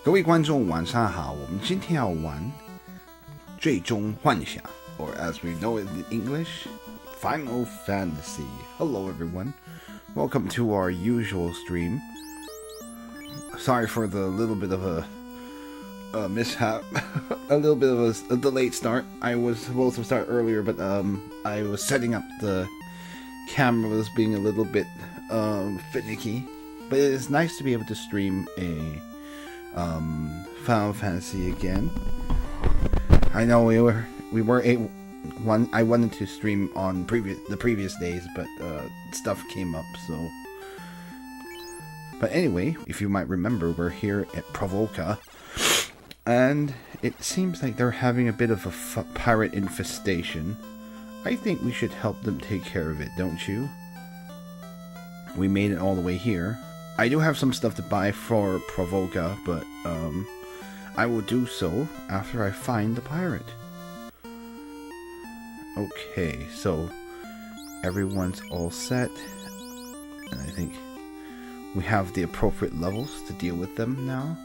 各位观众晚上好，我们今天要玩最终幻想 or as we know it in English, Final Fantasy. Hello everyone, welcome to our usual stream. Sorry for the little bit of a mishap, a little bit of a delayed start. I was supposed to start earlier, but I was setting up the camera was being a little bit finicky. But it is nice to be able to stream a Final Fantasy again. I know we were able. I wanted to stream on the previous days, but stuff came up. So, but anyway, if you might remember, we're here at Pravoka, and it seems like they're having a bit of a pirate infestation. I think we should help them take care of it, don't you? We made it all the way here. I do have some stuff to buy for Pravoka, but I will do so after I find the pirate. Okay, so everyone's all set, and I think we have the appropriate levels to deal with them now.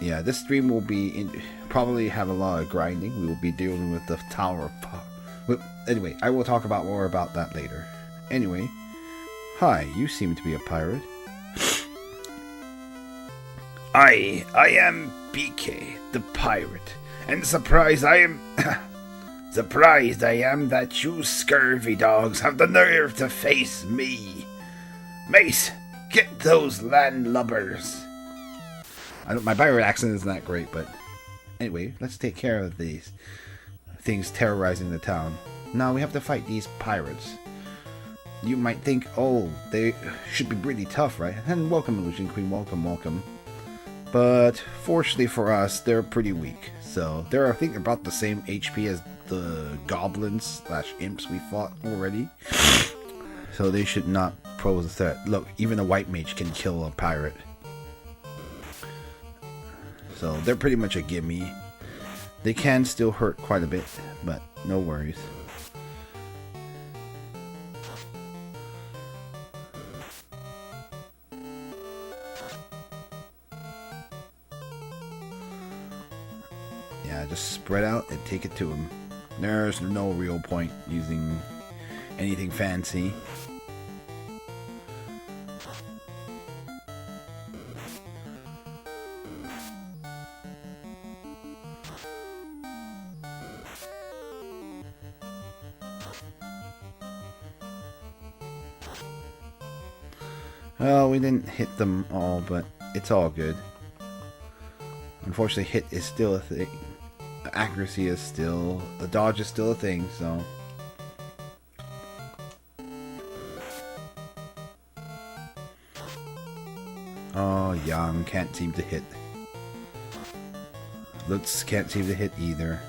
Yeah, this stream will be probably have a lot of grinding. We will be dealing with the Tower of Anyway, I will talk about more about that later. Anyway, hi, you seem to be a pirate. I am BK, the pirate, and surprised I am that you scurvy dogs have the nerve to face me. Mace, get those landlubbers. My pirate accent isn't that great, but anyway, let's take care of these things terrorizing the town. Now we have to fight these pirates. You might think, oh, they should be pretty tough, right? And welcome, Illusion Queen, welcome. But fortunately for us, they're pretty weak. So they're, I think, about the same HP as the goblins / imps we fought already. So they should not pose a threat. Look, even a white mage can kill a pirate. So they're pretty much a gimme. They can still hurt quite a bit, but no worries. Yeah, just spread out and take it to him. There's no real point using anything fancy. Well, we didn't hit them all, but it's all good. Unfortunately, hit is still a thing. Accuracy is still... The dodge is still a thing, so... Oh, Yang can't seem to hit. Lutz can't seem to hit either.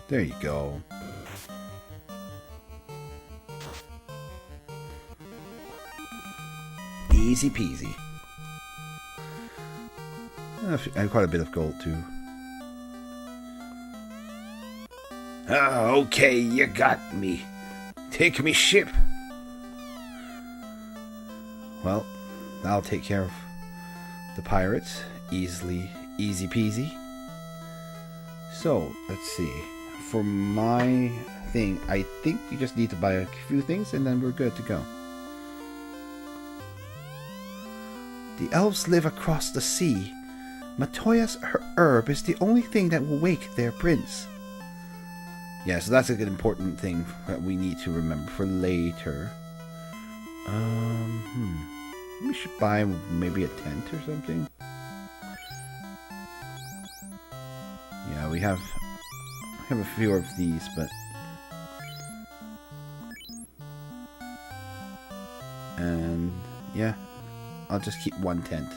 There you go. Easy peasy. And quite a bit of gold too. Okay, you got me. Take me ship. Well, I'll take care of the pirates. Easy peasy. So, let's see. For my thing, I think you just need to buy a few things and then we're good to go. The elves live across the sea. Matoya's herb is the only thing that will wake their prince. Yeah, so that's a good important thing that we need to remember for later. We should buy maybe a tent or something. Yeah, we have a few of these, but and yeah, I'll just keep one tent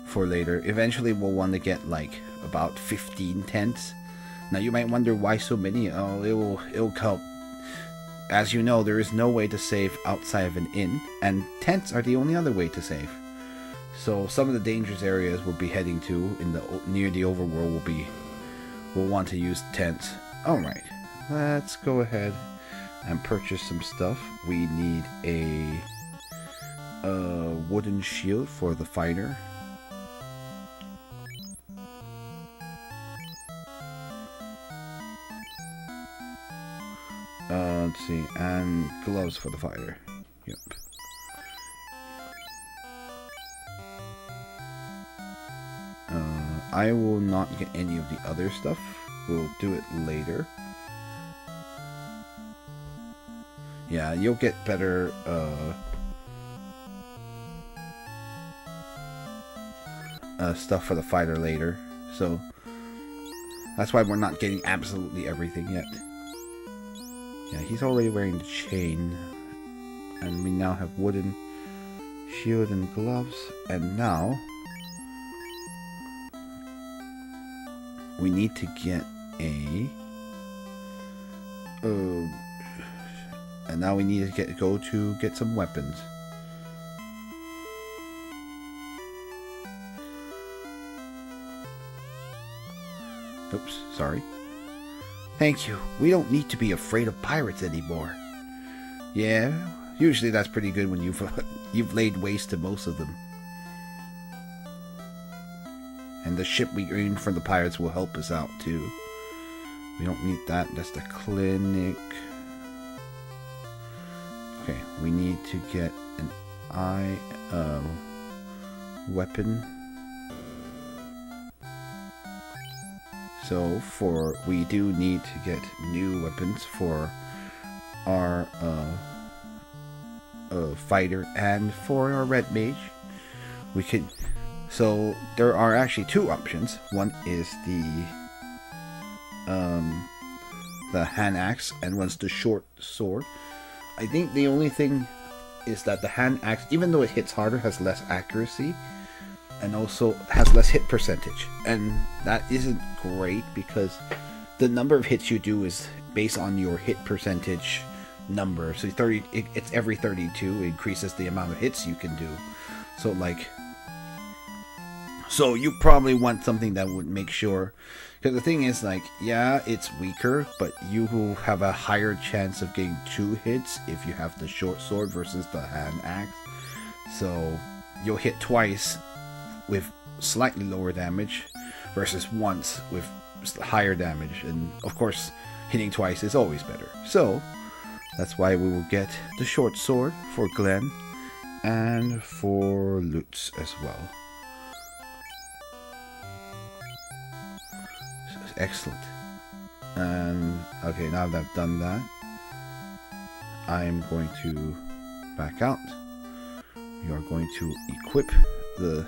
for later. Eventually we'll want to get like about 15 tents. Now you might wonder why so many. Oh, it'll help. As you know, there is no way to save outside of an inn, and tents are the only other way to save. So some of the dangerous areas we'll be heading to in the near the overworld we'll want to use tents. All right, let's go ahead and purchase some stuff. We need a wooden shield for the fighter. Let's see, and gloves for the fighter. Yep. I will not get any of the other stuff. We'll do it later. Yeah, you'll get better stuff for the fighter later. So that's why we're not getting absolutely everything yet. Yeah, he's already wearing the chain. And we now have wooden shield and gloves. And now we need to get a and now we need to go to get some weapons. Oops, sorry. Thank you. We don't need to be afraid of pirates anymore. Yeah, usually that's pretty good when you've laid waste to most of them. And the ship we earn from the pirates will help us out too. We don't need that. That's the clinic. Okay, we need to get an weapon. So we do need to get new weapons for our fighter and for our red mage. We could. So there are actually two options. One is the hand axe, and one's the short sword. I think the only thing is that the hand axe, even though it hits harder, has less accuracy and also has less hit percentage. And that isn't great because the number of hits you do is based on your hit percentage number. So it's every 32 increases the amount of hits you can do. So you probably want something that would make sure, because the thing is, like, yeah, it's weaker, but you will have a higher chance of getting 2 hits if you have the short sword versus the hand axe. So you'll hit twice with slightly lower damage versus once with higher damage. And of course, hitting twice is always better. So that's why we will get the short sword for Glenn and for Lutz as well. Excellent. And okay, now that I've done that, I'm going to back out. We are going to equip the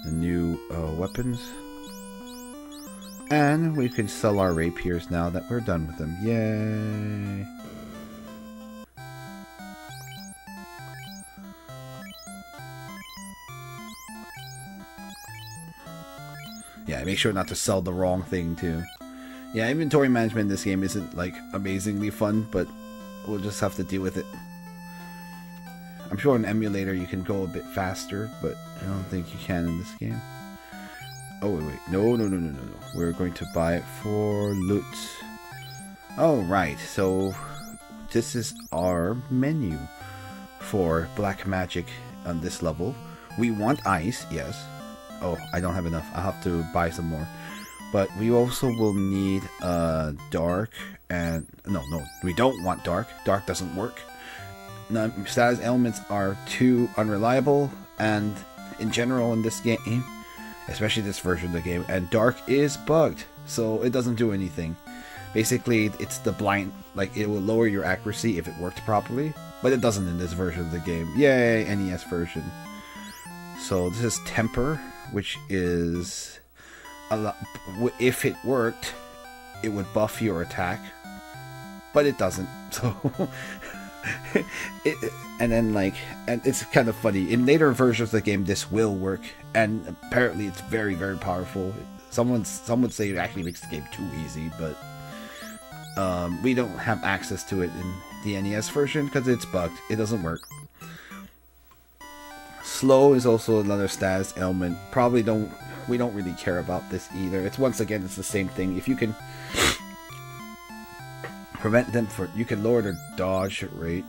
new weapons, and we can sell our rapiers now that we're done with them. Yay! Yeah, make sure not to sell the wrong thing too. Yeah, inventory management in this game isn't like amazingly fun, but we'll just have to deal with it. I'm sure on emulator you can go a bit faster, but I don't think you can in this game. Oh wait, no. We're going to buy it for loot. Oh right, so this is our menu for black magic on this level. We want ice, yes. Oh, I don't have enough. I'll have to buy some more. But we also will need dark and... No, we don't want dark. Dark doesn't work. No, status elements are too unreliable, and in general in this game, especially this version of the game, and dark is bugged, so it doesn't do anything. Basically, it's the blind... Like, it will lower your accuracy if it worked properly, but it doesn't in this version of the game. Yay, NES version. So this is Temper, which is if it worked, it would buff your attack, but it doesn't. So and it's kind of funny. In later versions of the game, this will work, and apparently it's very, very powerful. Some would say it actually makes the game too easy, but we don't have access to it in the NES version because it's bugged. It doesn't work. slow is also another status ailment. We don't really care about this either. It's once again, it's the same thing. If you can prevent them you can lower their dodge rate,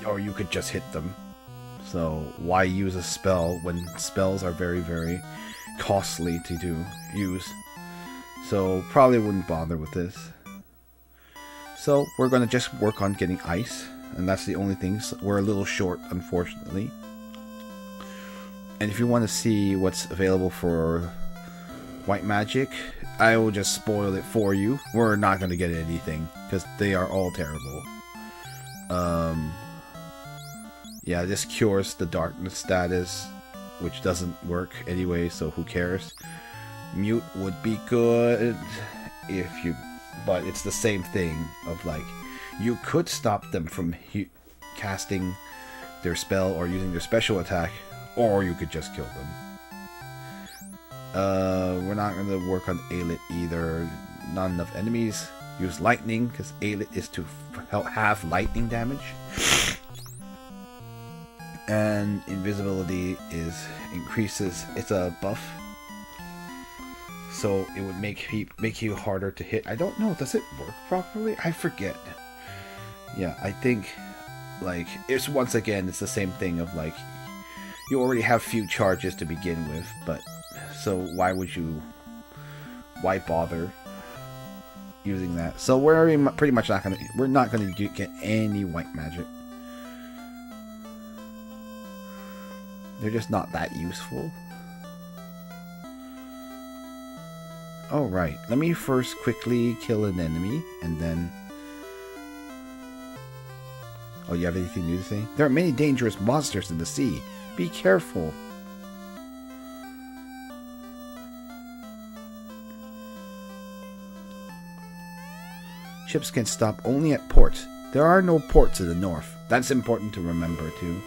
or you could just hit them. So why use a spell when spells are very, very costly to use? So probably wouldn't bother with this. So we're gonna just work on getting ice, and that's the only thing. So we're a little short, unfortunately. And if you want to see what's available for white magic, I will just spoil it for you. We're not going to get anything because they are all terrible. Yeah, this cures the darkness status, which doesn't work anyway, so who cares? Mute would be good but it's the same thing of like, you could stop them from casting their spell or using their special attack, or you could just kill them. We're not going to work on Aelid either. Not enough enemies. Use lightning, because Aelid is to have lightning damage. And invisibility increases. It's a buff, so it would make you harder to hit. I don't know. Does it work properly? I forget. Yeah, I think like it's once again it's the same thing of like, you already have few charges to begin with, but so why bother using that? So we're pretty much not gonna get any white magic. They're just not that useful. Alright, let me first quickly kill an enemy, and then... Oh, you have anything new to say? There are many dangerous monsters in the sea. Be careful. Ships can stop only at ports. There are no ports in the north. That's important to remember too.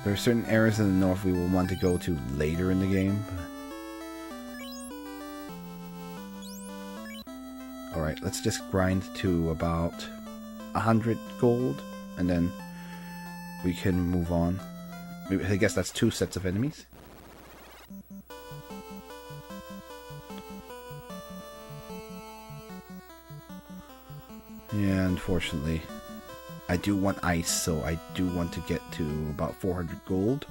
There are certain areas in the north we will want to go to later in the game. Alright, let's just grind to about 100 gold, and then we can move on. I guess that's 2 sets of enemies. Yeah, unfortunately. I do want ice, so I do want to get to about 400 gold.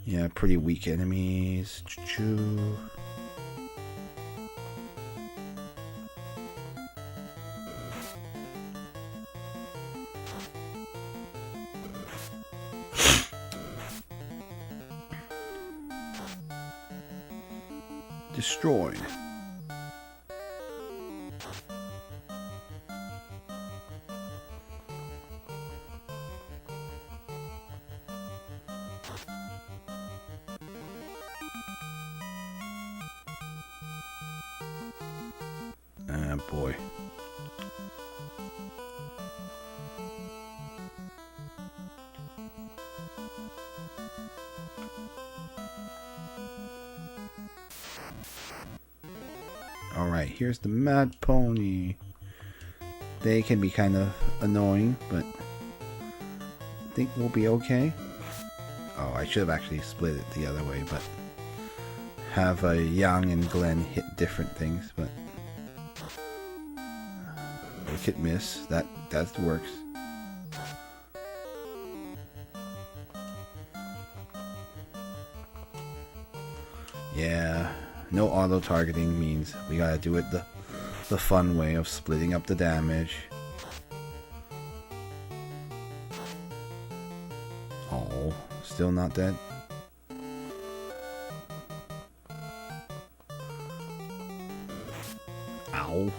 Yeah, pretty weak enemies. Choo-choo. Destroyed. Ah, boy. Alright, here's the Mad Pony. They can be kind of annoying, but I think we'll be okay. Oh, I should have actually split it the other way, but have a Yang and Glenn hit different things, but we could miss. That works. Yeah. No auto-targeting means we gotta do it the fun way of splitting up the damage. Oh, still not dead? Ow.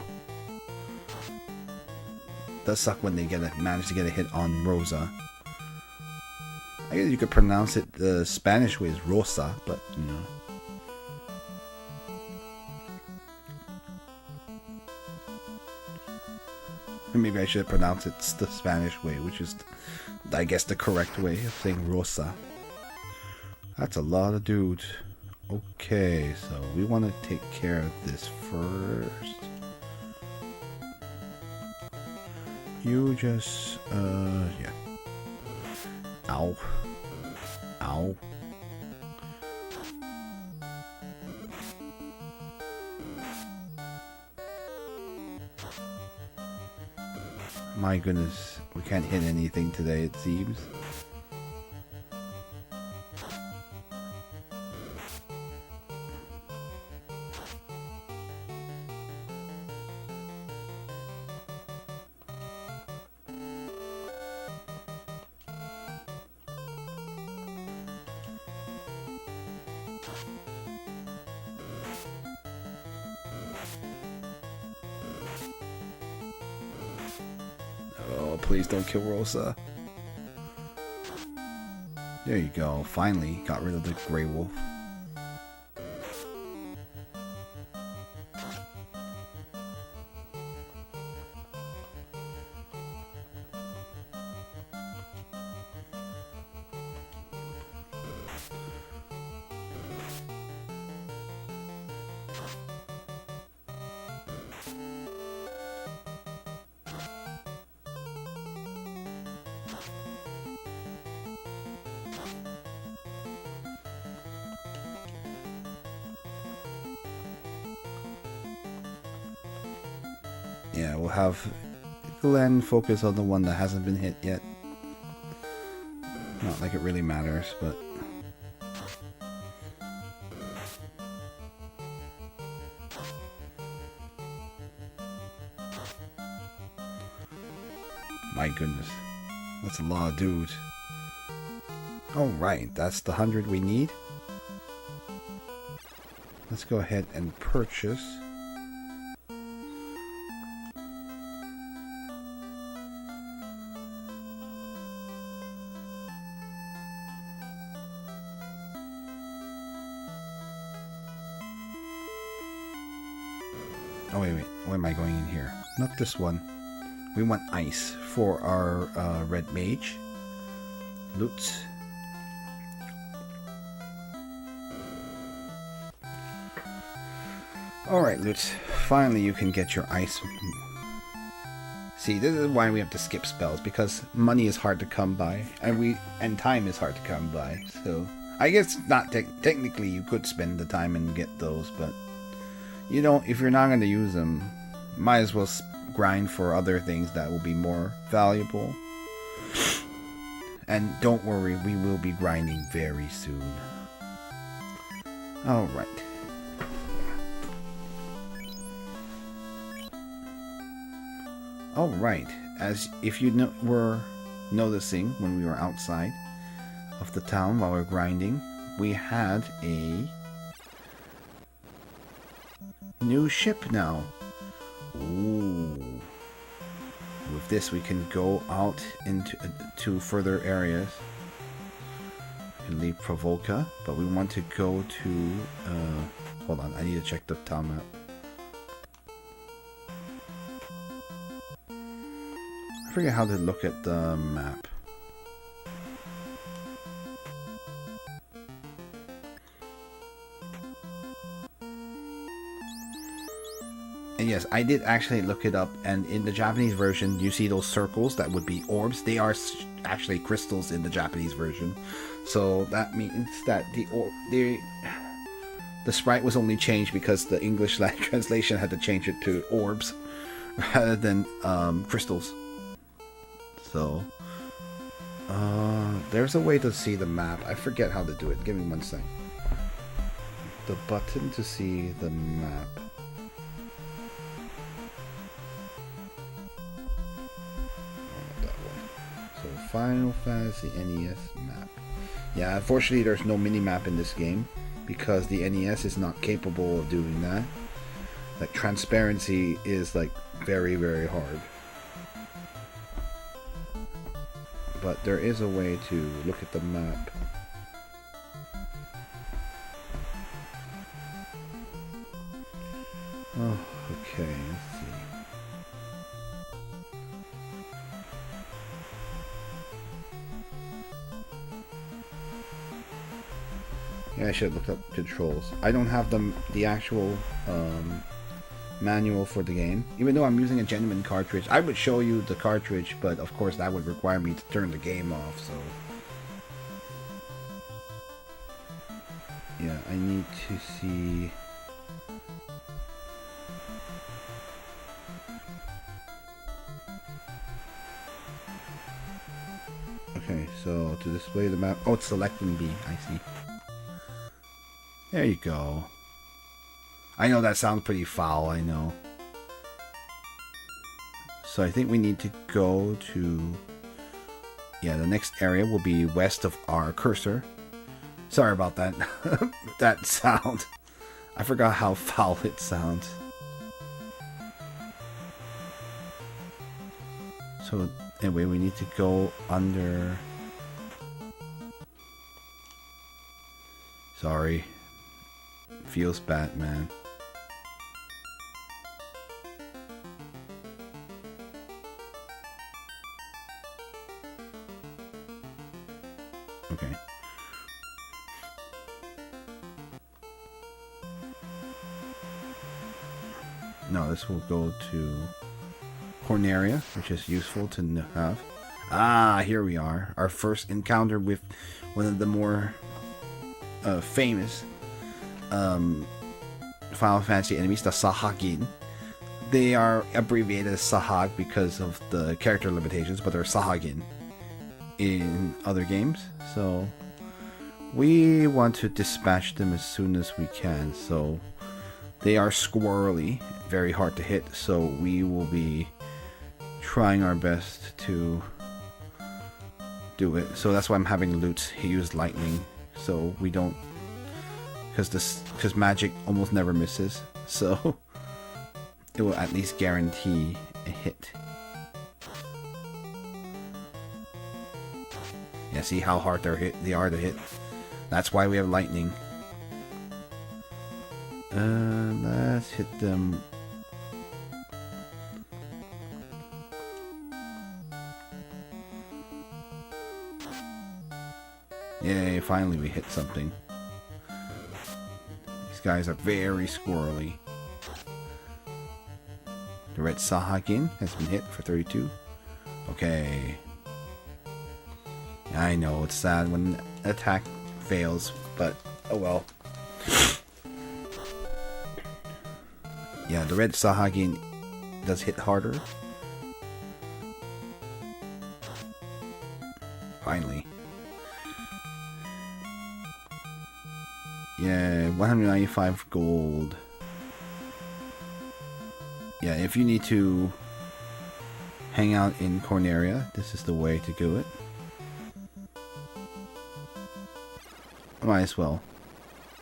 Does suck when they manage to get a hit on Rosa. I guess you could pronounce it the Spanish way is Rosa, but you know. Maybe I should pronounce it the Spanish way, which is, I guess, the correct way of saying Rosa. That's a lot of dudes. Okay, so we want to take care of this first. You just, yeah. Ow. Ow. My goodness, we can't hit anything today, it seems. Oh, please don't kill Rosa. There you go. Finally got rid of the Grey Wolf. Yeah, we'll have Glenn focus on the one that hasn't been hit yet. Not like it really matters, but... My goodness. That's a lot of dudes. Alright, that's the 100 we need. Let's go ahead and purchase. Oh, wait. Where am I going in here? Not this one. We want ice for our red mage. Loot. Alright, Loot. Finally you can get your ice. See, this is why we have to skip spells, because money is hard to come by, and time is hard to come by. So, I guess not technically you could spend the time and get those, but you know, if you're not going to use them, might as well grind for other things that will be more valuable. And don't worry, we will be grinding very soon. Alright. Alright, as if you were noticing when we were outside of the town while we were grinding, we had a new ship now. Ooh. With this we can go out into to further areas. We can leave Provoca, but we want to go to hold on, I need to check the town map. I forget how to look at the map. And yes, I did actually look it up, and in the Japanese version, you see those circles that would be orbs. They are actually crystals in the Japanese version. So that means that the sprite was only changed because the English translation had to change it to orbs rather than crystals. So, there's a way to see the map. I forget how to do it. Give me one second. The button to see the map. Final Fantasy NES map. Yeah, unfortunately there's no mini-map in this game because the NES is not capable of doing that. Like, transparency is like very, very hard. But there is a way to look at the map. Oh, okay, let's see. Yeah, I should look up controls. I don't have the actual manual for the game. Even though I'm using a genuine cartridge, I would show you the cartridge, but of course that would require me to turn the game off, so... Yeah, I need to see... Okay, so to display the map... Oh, it's selecting B, I see. There you go. I know that sounds pretty foul, I know. So I think we need to go to... Yeah, the next area will be west of our cursor. Sorry about that. That sound. I forgot how foul it sounds. So anyway, we need to go under... Sorry. Feels bad, man. Okay. No, this will go to Corneria, which is useful to have. Ah, here we are. Our first encounter with one of the more famous Final Fantasy enemies, the Sahagin. They are abbreviated as Sahag because of the character limitations, but they're Sahagin in other games. So we want to dispatch them as soon as we can. So they are squirrely, very hard to hit, so we will be trying our best to do it. So that's why I'm having Lutz use lightning, so we don't, because magic almost never misses, so it will at least guarantee a hit. Yeah, see how hard they are to hit. That's why we have lightning. Let's hit them. Yay, finally we hit something. These guys are very squirrely. The red Sahagin has been hit for 32. Okay. I know, it's sad when an attack fails, but oh well. Yeah, the red Sahagin does hit harder. Finally. Yeah, 195 gold. Yeah, if you need to hang out in Corneria, this is the way to do it. Might as well.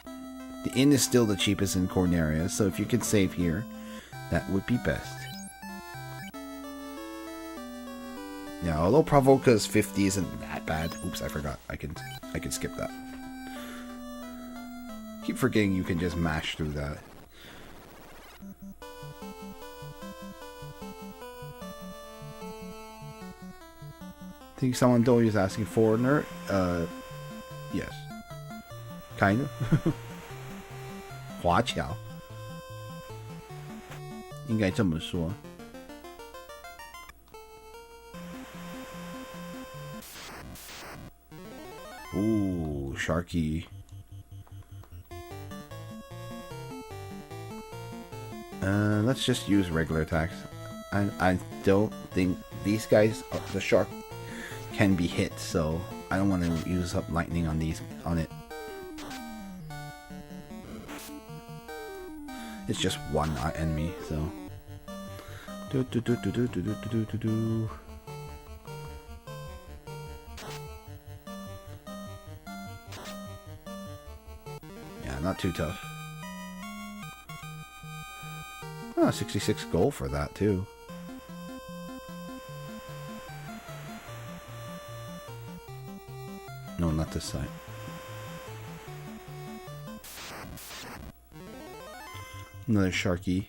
The inn is still the cheapest in Corneria, so if you can save here, that would be best. Yeah, although Pravoka's 50 isn't that bad. Oops, I forgot. I can skip that. Keep forgetting you can just mash through that. I think someone told you is asking foreigner. Yes. Kind of. 华侨应该这么说。Ooh, Sharky. Let's just use regular attacks. I don't think these guys, the shark, can be hit, so I don't want to use up lightning on it. It's just one enemy, so. Yeah, not too tough. Oh, 66 gold for that too. No, not this side. Another Sharky.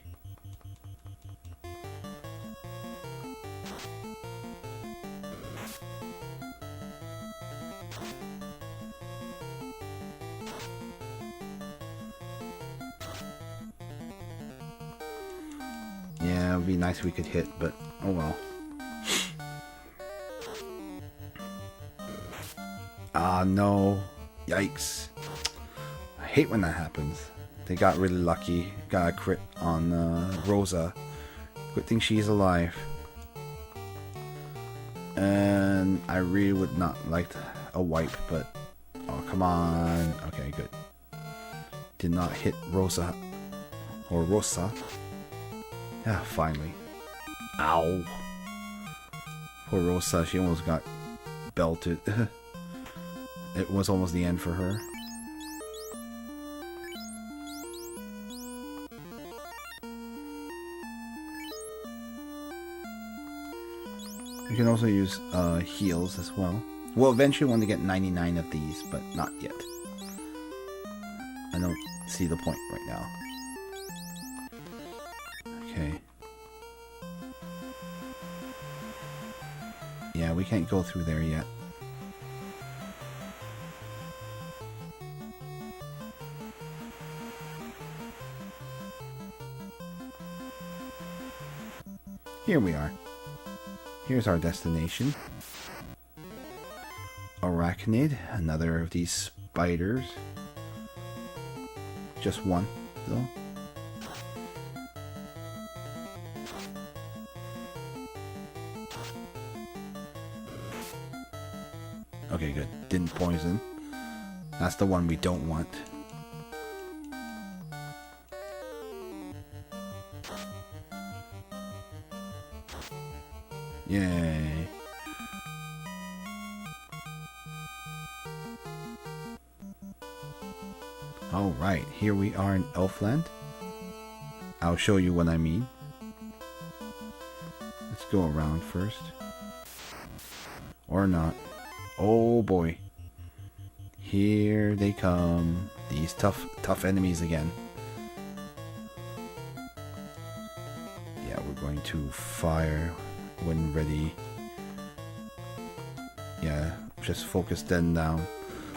would be nice if we could hit, but oh well. Ah, no. Yikes. I hate when that happens. They got really lucky. Got a crit on Rosa. Good thing she's alive. And I really would not like a wipe, but... Oh, come on. Okay, good. Did not hit Rosa. Or Rosa. Yeah, finally. Ow. Poor Rosa, she almost got belted. It was almost the end for her. You can also use heals as well. We'll eventually want to get 99 of these, but not yet. I don't see the point right now. Okay. Yeah, we can't go through there yet. Here we are. Here's our destination. Arachnid, another of these spiders. Just one, though. Okay, good. Didn't poison. That's the one we don't want. Yay. Alright, here we are in Elfland. I'll show you what I mean. Let's go around first. Or not. Oh boy. Here they come. These tough enemies again. Yeah, we're going to fire when ready. Yeah, just focus them down.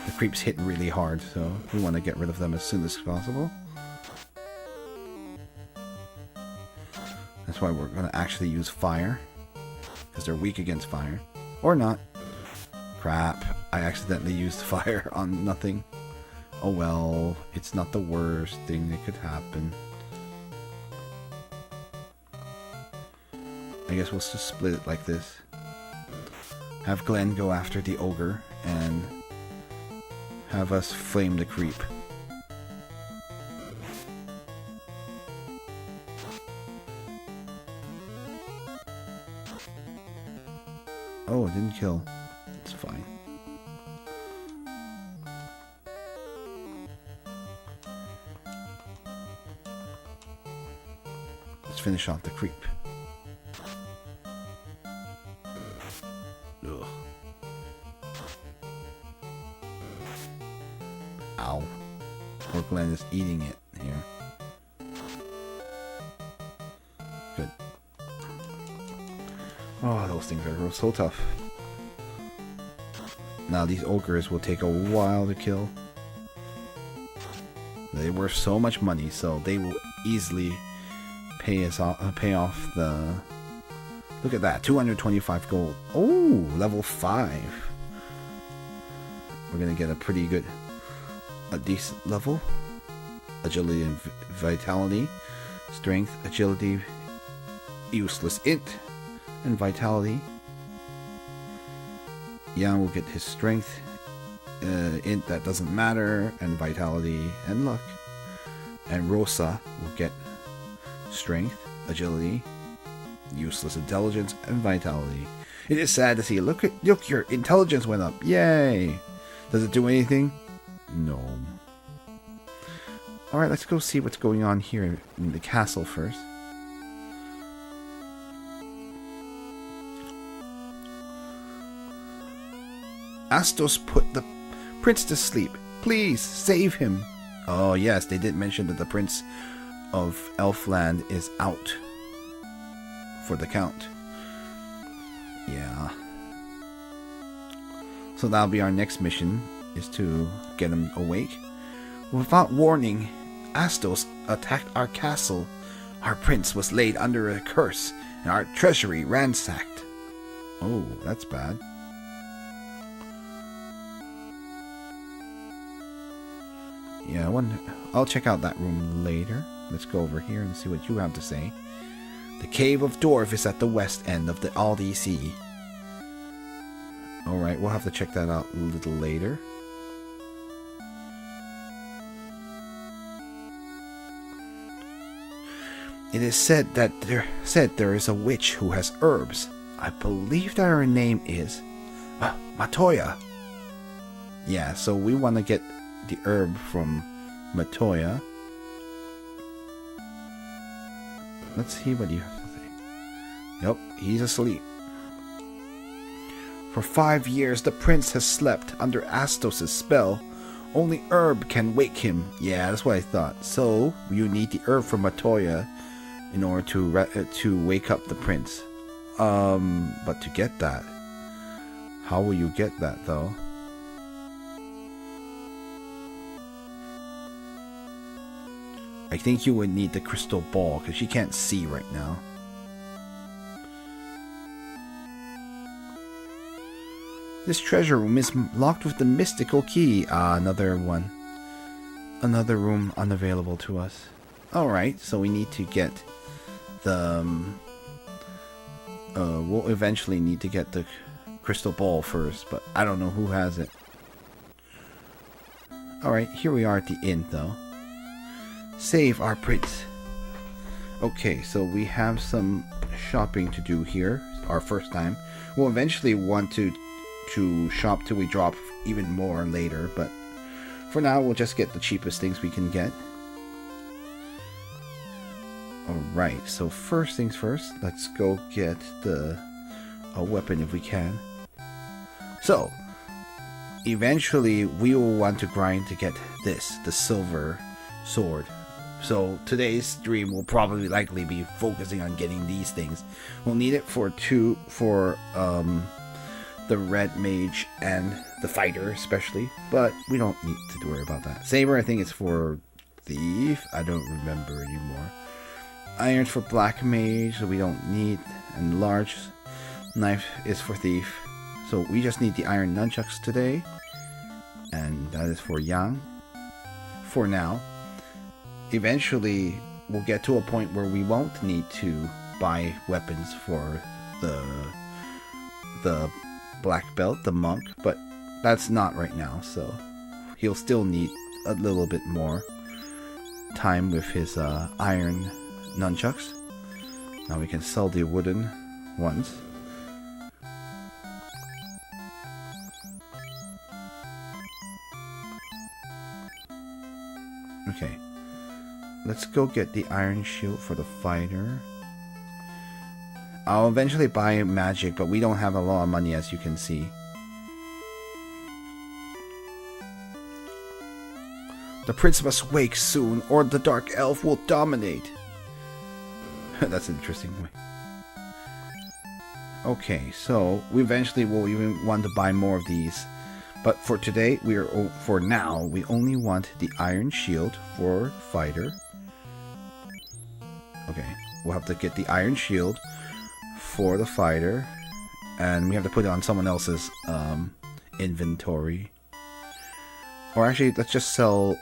The creeps hit really hard, so we want to get rid of them as soon as possible. That's why we're going to actually use fire. Because they're weak against fire. Or not. Crap. I accidentally used fire on nothing. Oh well. It's not the worst thing that could happen. I guess we'll just split it like this. Have Glenn go after the ogre and have us flame the creep. Oh, it didn't kill. It's fine. Let's finish off the creep. Ugh. Ow. Poor Glenn is eating it here. Good. Oh, those things are so tough. Now these ogres will take a while to kill. They worth so much money, so they will easily pay off the... Look at that, 225 gold. Oh, level 5. We're gonna get a decent level. Agility and vitality. Strength, agility, useless int, and vitality. Jan will get his strength, int that doesn't matter, and vitality and luck. And Rosa will get strength, agility, useless intelligence, and vitality. It is sad to see. Look, your intelligence went up. Yay! Does it do anything? No. Alright, let's go see what's going on here in the castle first. Astos put the prince to sleep. Please, save him. Oh yes, they did mention that the prince of Elfland is out for the count. Yeah. So that'll be our next mission, is to get him awake. Without warning, Astos attacked our castle Our prince was laid under a curse and our treasury ransacked. Oh, that's bad. Yeah, I'll check out that room later. Let's go over here and see what you have to say. The Cave of Dwarf is at the west end of the Aldi Sea. Alright, we'll have to check that out a little later. It is said that there is a witch who has herbs. I believe that her name is Matoya. Yeah, so we want to get the herb from Matoya. Let's see what you have to say. Nope, he's asleep. For 5 years, the prince has slept under Astos' spell. Only herb can wake him. Yeah, that's what I thought. So, you need the herb from Matoya in order to wake up the prince. But to get that, how will you get that though? I think you would need the crystal ball because she can't see right now. This treasure room is locked with the mystical key. Another one. Another room unavailable to us. Alright, so we need to get the... we'll eventually need to get the crystal ball first, but I don't know who has it. Alright, here we are at the inn though. Save our prince. Okay, so we have some shopping to do here. Our first time. We'll eventually want to shop till we drop even more later, but for now we'll just get the cheapest things we can get. Alright, so first things first, let's go get a weapon if we can. So, eventually we will want to grind to get this, the silver sword. So today's stream will probably likely be focusing on getting these things. We'll need it for the red mage and the fighter especially, but we don't need to worry about that. Saber, I think it's for thief. I don't remember anymore. Iron for black mage, so we don't need, and large knife is for thief. So we just need the iron nunchucks today, and that is for Yang. For now. Eventually, we'll get to a point where we won't need to buy weapons for the black belt, the monk, but that's not right now, so he'll still need a little bit more time with his iron nunchucks. Now we can sell the wooden ones. Okay. Let's go get the iron shield for the fighter. I'll eventually buy magic, but we don't have a lot of money, as you can see. The prince must wake soon, or the dark elf will dominate. That's an interesting way. Okay, so we eventually will even want to buy more of these. But for today, for now, we only want the iron shield for fighter. Okay, we'll have to get the iron shield for the fighter, and we have to put it on someone else's inventory. Or actually, let's just sell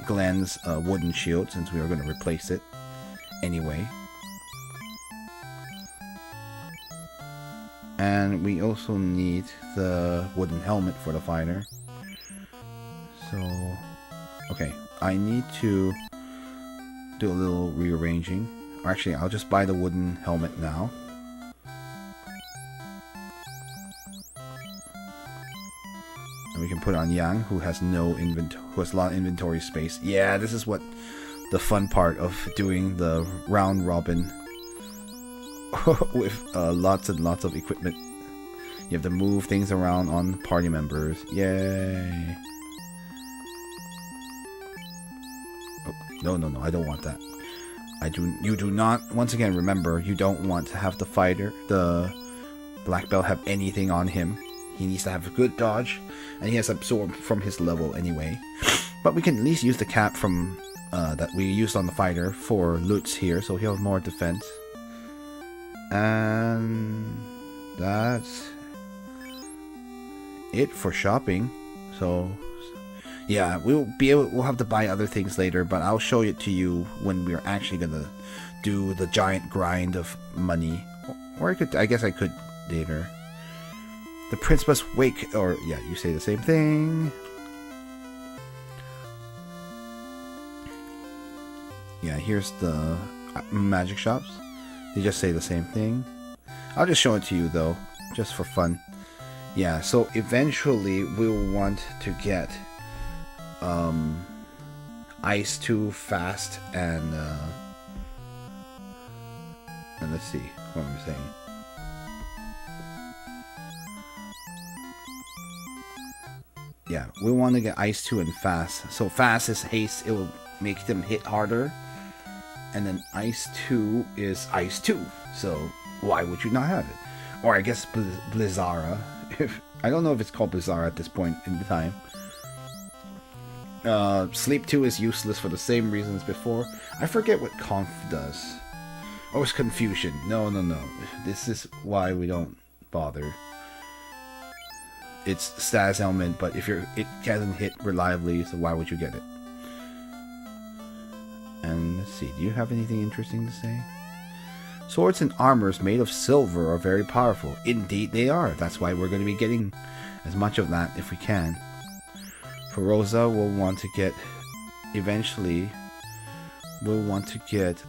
Glenn's wooden shield, since we are going to replace it anyway. And we also need the wooden helmet for the fighter. So, okay, I need to do a little rearranging. Or actually, I'll just buy the wooden helmet now. And we can put on Yang, who has who has a lot of inventory space. Yeah, this is what the fun part of doing the round robin with lots and lots of equipment. You have to move things around on party members. Yay! Oh, no, I don't want that. You do not, once again, remember, you don't want to have the fighter, the black belt, have anything on him. He needs to have a good dodge, and he has absorbed from his level anyway. But we can at least use the cap from that we used on the fighter for Lutz here, so he'll have more defense. And that's it for shopping. So yeah, we'll have to buy other things later, but I'll show it to you when we're actually gonna do the giant grind of money. Or I guess I could later. The prince must wake, or yeah, you say the same thing. Yeah, here's the magic shops. They just say the same thing. I'll just show it to you though, just for fun. Yeah, so eventually we'll want to get Ice 2 fast and let's see what I'm saying. Yeah, we want to get Ice 2 and fast. So fast is haste, it will make them hit harder. And then Ice 2 is Ice 2. So why would you not have it? Or I guess Blizzara. I don't know if it's called Blizzara at this point in the time. Sleep 2 is useless for the same reasons before. I forget what Conf does. Oh, it's Confusion. No. This is why we don't bother. It's status element, but if it doesn't hit reliably, so why would you get it? And let's see, do you have anything interesting to say? Swords and armors made of silver are very powerful. Indeed they are. That's why we're going to be getting as much of that if we can. For Rosa, we'll want to get... Eventually, we'll want to get...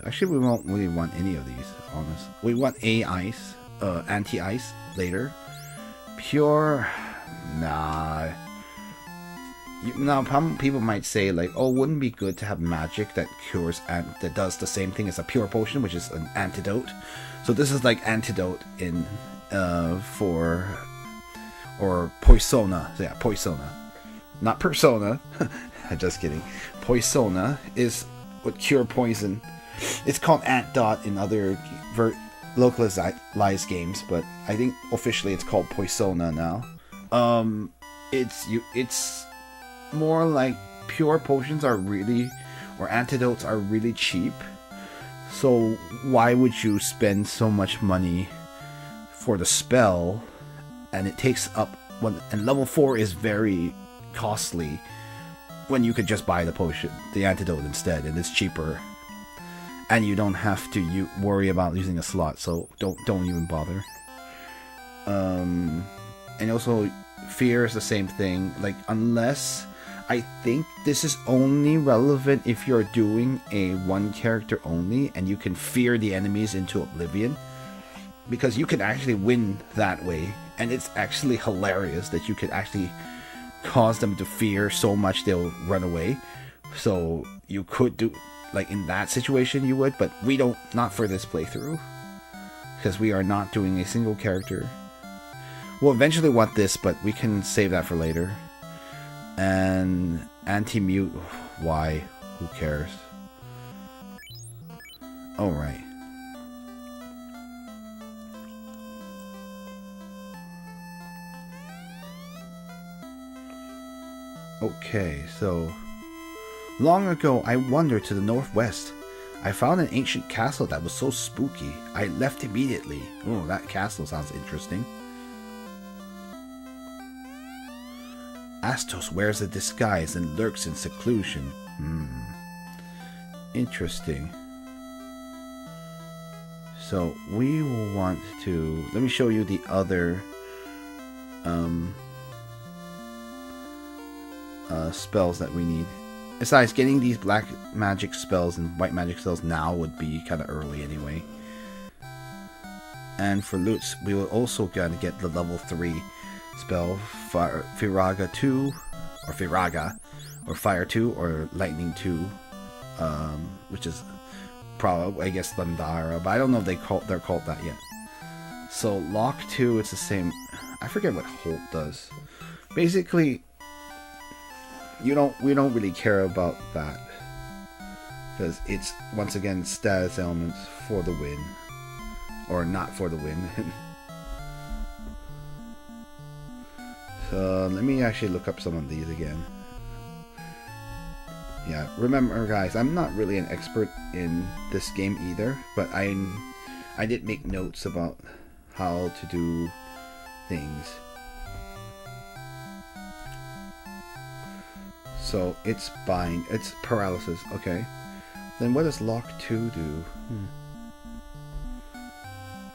actually, we won't really want any of these, honestly. We want A-Ice, Anti-Ice later. Pure... Nah... Now, people might say, like, oh, wouldn't it be good to have magic that cures and that does the same thing as a pure potion, which is an antidote. So this is like antidote in for or Poisona. So yeah, Poisona, not Persona. Just kidding. Poisona is what cure poison. It's called Antdot in other localized games, but I think officially it's called Poisona now. It's more like pure potions are really, or antidotes are really cheap. So why would you spend so much money for the spell? And it takes up and level 4 is very costly when you could just buy the potion, the antidote instead, and it's cheaper. And you don't have to worry about using a slot, so don't even bother. And also fear is the same thing. Like, unless I think this is only relevant if you're doing a one character only and you can fear the enemies into oblivion, because you can actually win that way, and it's actually hilarious that you could actually cause them to fear so much they'll run away. So you could do, like, in that situation you would, but we don't, not for this playthrough, because we are not doing a single character. We'll eventually want this, but we can save that for later. And anti-mute, why? Who cares? Alright. Okay, so long ago I wandered to the northwest. I found an ancient castle that was so spooky. I left immediately. Oh, that castle sounds interesting. Astos wears a disguise and lurks in seclusion. Interesting. So we will want to... Let me show you the other spells that we need. Besides, getting these black magic spells and white magic spells now would be kind of early anyway. And for Lutz, we will also gotta get the level 3 spell, Firaga 2, or Firaga, or Fire 2, or Lightning 2, which is probably, I guess, Thundara, but I don't know if they're called that yet. So Lock 2, it's the same. I forget what Holt does. Basically, we don't really care about that, because it's once again status elements for the win, or not for the win. So let me actually look up some of these again. Yeah, remember guys, I'm not really an expert in this game either, but I did make notes about how to do things. So it's bind, it's paralysis, okay. Then what does lock 2 do?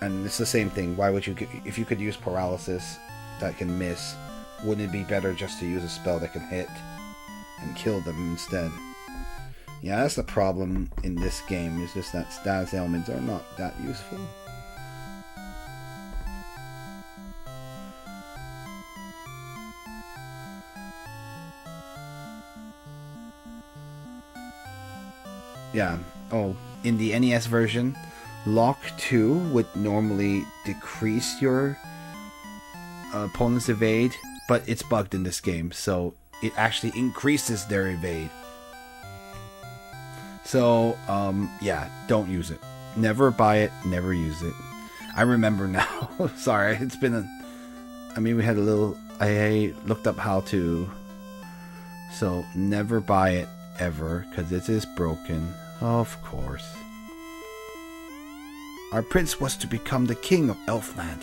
And it's the same thing. Why would you, if you could use paralysis that can miss, wouldn't it be better just to use a spell that can hit and kill them instead? Yeah, that's the problem in this game, is just that status ailments are not that useful. Yeah, oh, in the NES version, Lock 2 would normally decrease your opponent's evade, but it's bugged in this game, so it actually increases their evade. So, yeah, don't use it. Never buy it, never use it. I remember now. Sorry, it's been I mean, we had a little... I looked up how to... So, never buy it, ever, because it is broken. Of course. Our prince was to become the king of Elfland.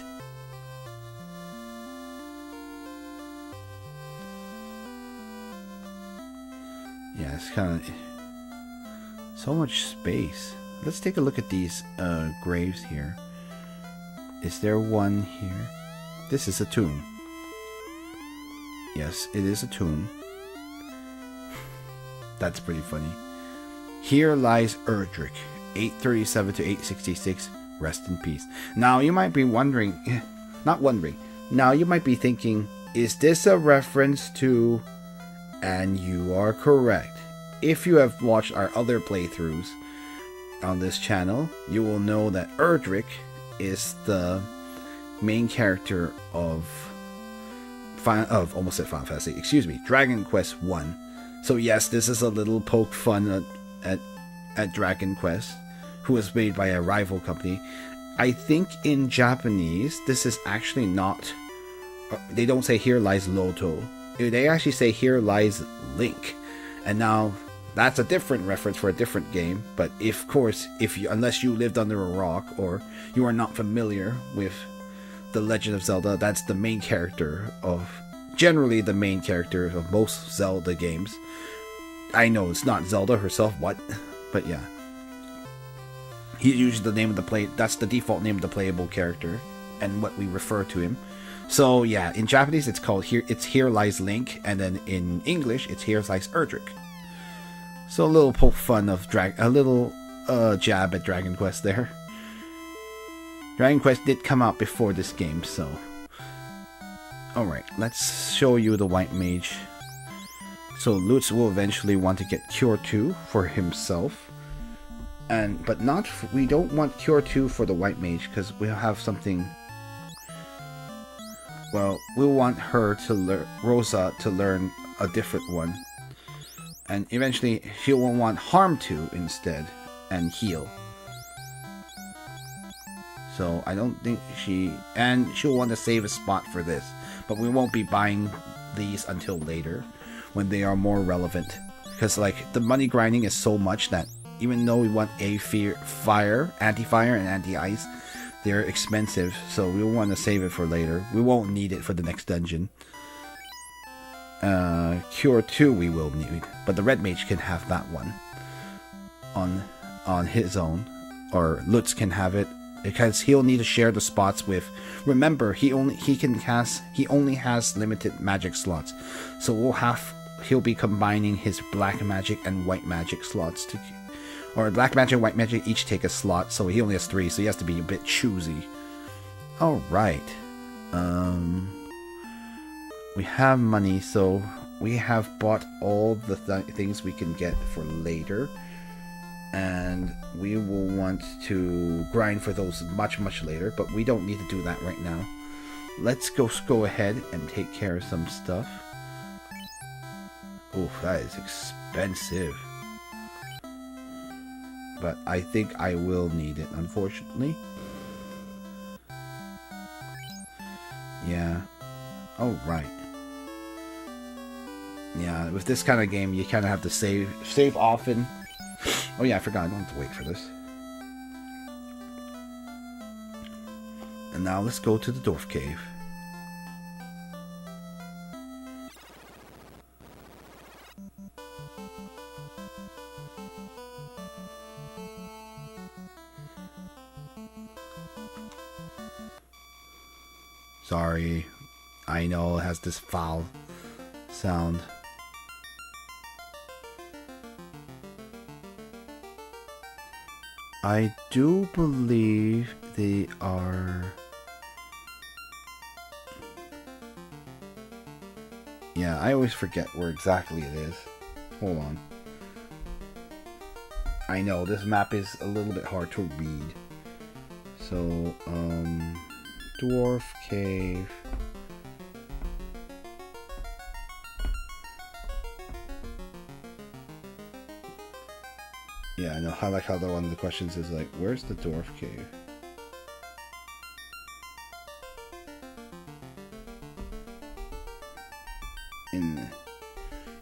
Yeah, it's kind of... So much space. Let's take a look at these graves here. Is there one here? This is a tomb. Yes, it is a tomb. That's pretty funny. Here lies Erdrick, 837 to 866. Rest in peace. Now you might be wondering, not wondering. Now you might be thinking, is this a reference to? And you are correct. If you have watched our other playthroughs on this channel, you will know that Erdrick is the main character of almost said Final Fantasy, excuse me, Dragon Quest 1. So yes, this is a little poke fun at Dragon Quest, who was made by a rival company. I think in Japanese, this is actually not... they don't say here lies Loto. They actually say here lies Link. And now, that's a different reference for a different game. But of course, unless you lived under a rock, or you are not familiar with The Legend of Zelda, that's the main character of... generally the main character of most Zelda games. I know it's not Zelda herself, what? But yeah. He's usually the name of the that's the default name of the playable character, and what we refer to him. So yeah, in Japanese it's called Here Lies Link, and then in English it's Here Lies Erdrick. So a little poke fun of a little jab at Dragon Quest there. Dragon Quest did come out before this game, so... Alright, let's show you the White Mage. So Lutz will eventually want to get Cure 2 for himself. But not... we don't want Cure 2 for the White Mage, because we'll have something... Well, we'll want her to learn... Rosa to learn a different one. And eventually, she will want Harm 2 instead, and Heal. So, I don't think she... And she'll want to save a spot for this. But we won't be buying these until later, when they are more relevant. Because, like, the money grinding is so much that even though we want fire, anti-fire, and anti-ice, they're expensive. So we'll want to save it for later. We won't need it for the next dungeon. Cure 2 we will need. But the Red Mage can have that one. On his own. Or Lutz can have it. Because he'll need to share the spots with... Remember, he only has limited magic slots. So he'll be combining his black magic and white magic slots to... Or black magic and white magic each take a slot, so he only has 3, so he has to be a bit choosy. Alright. We have money, so we have bought all the things we can get for later. And we will want to grind for those much, much later, but we don't need to do that right now. Let's go ahead and take care of some stuff. Oof, that is expensive. But I think I will need it, unfortunately. Yeah. Alright. Yeah, with this kind of game, you kind of have to save often. Oh yeah, I forgot. I don't have to wait for this. And now let's go to the dwarf cave. Sorry, I know it has this foul sound. I do believe they are... Yeah, I always forget where exactly it is. Hold on. I know, this map is a little bit hard to read. So, Dwarf Cave. Yeah, I know. I like how one of the questions is like, where's the Dwarf Cave?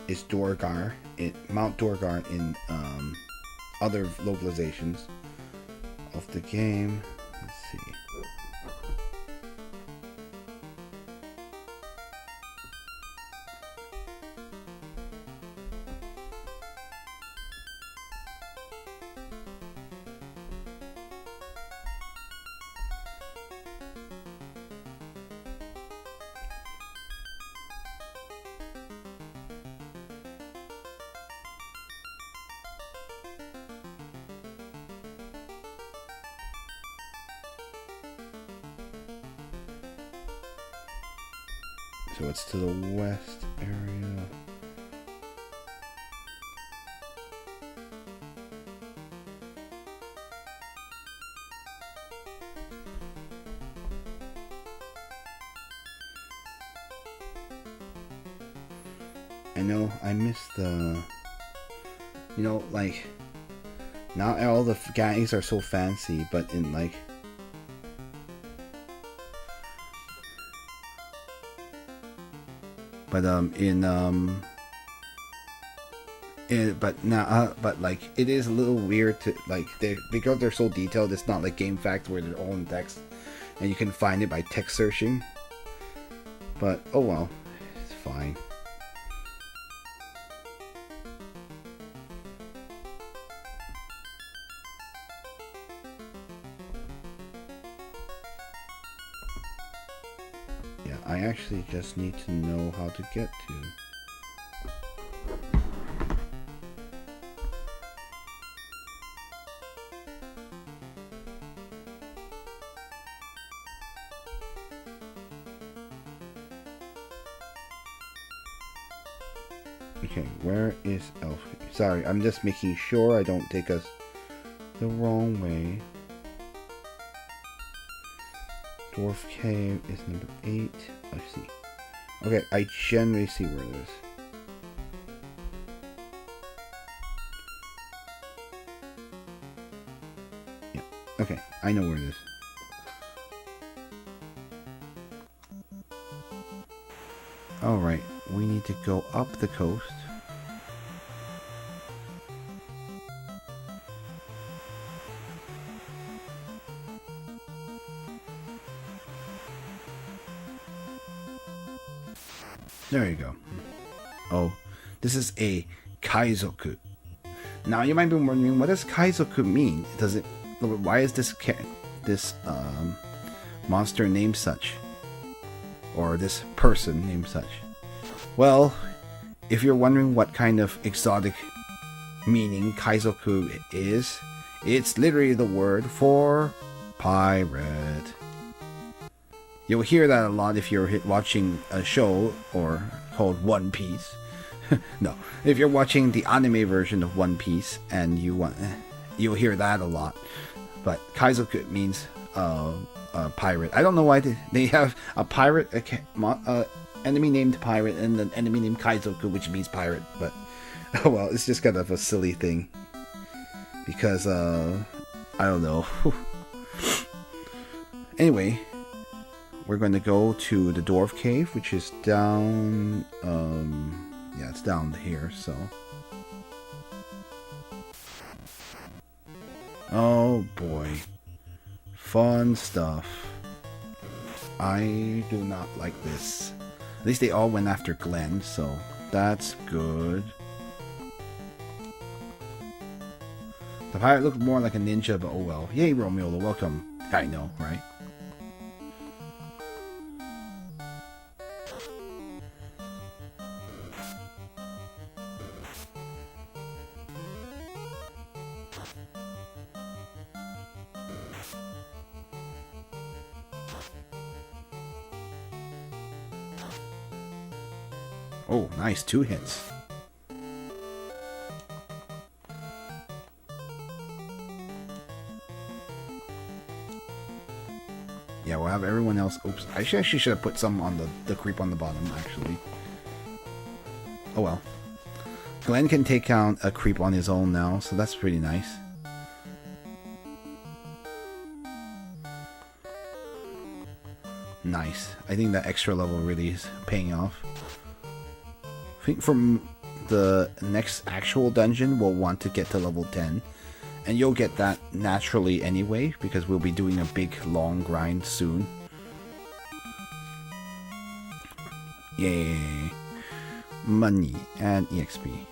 It's Duergar, Mount Duergar in other localizations of the game. Let's see. So it's to the west area. I know I missed the... You know, like... Not all the guys are so fancy, but in like... But but like it is a little weird to like because they're so detailed. It's not like GameFAQs where they're all in text, and you can find it by text searching. But oh well, it's fine. I actually just need to know how to get to. Okay, where is Elf? Sorry, I'm just making sure I don't take us the wrong way. Dwarf Cave is number 8. I see. Okay, I generally see where it is. Yeah, okay, I know where it is. Alright, we need to go up the coast. There you go. Oh, this is a Kaizoku. Now you might be wondering, what does Kaizoku mean? Does it? Why is this monster named such, or this person named such? Well, if you're wondering what kind of exotic meaning Kaizoku is, it's literally the word for pirate. You'll hear that a lot if you're watching a show or called One Piece. No, if you're watching the anime version of One Piece and you'll hear that a lot. But Kaizoku means pirate. I don't know why they have a pirate, enemy named pirate, and an enemy named Kaizoku, which means pirate. But oh well, it's just kind of a silly thing because I don't know. Anyway. We're going to go to the Dwarf Cave, which is down Yeah, it's down here, so. Oh boy. Fun stuff. I do not like this. At least they all went after Glenn, so that's good. The pirate looked more like a ninja, but oh well. Yay, Romeo, welcome. I know, right? Oh, nice. 2 hits. Yeah, we'll have everyone else. Oops. I actually should have put some on the creep on the bottom, actually. Oh well. Glenn can take out a creep on his own now, so that's pretty nice. Nice. I think that extra level really is paying off. I think from the next actual dungeon, we'll want to get to level 10. And you'll get that naturally anyway, because we'll be doing a big, long grind soon. Yay. Money and EXP.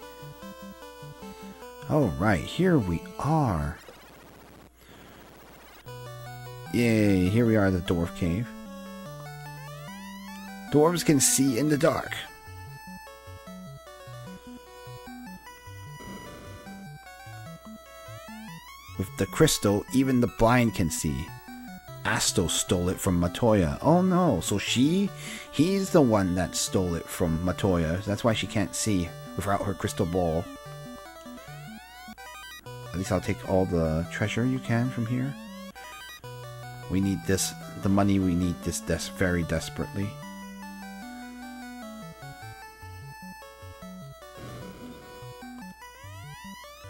Alright, here we are. Yay, here we are at the Dwarf Cave. Dwarves can see in the dark. With the crystal, even the blind can see. Astos stole it from Matoya. Oh no, so he's the one that stole it from Matoya. That's why she can't see without her crystal ball. At least I'll take all the treasure you can from here. We need this, the money we need this very desperately.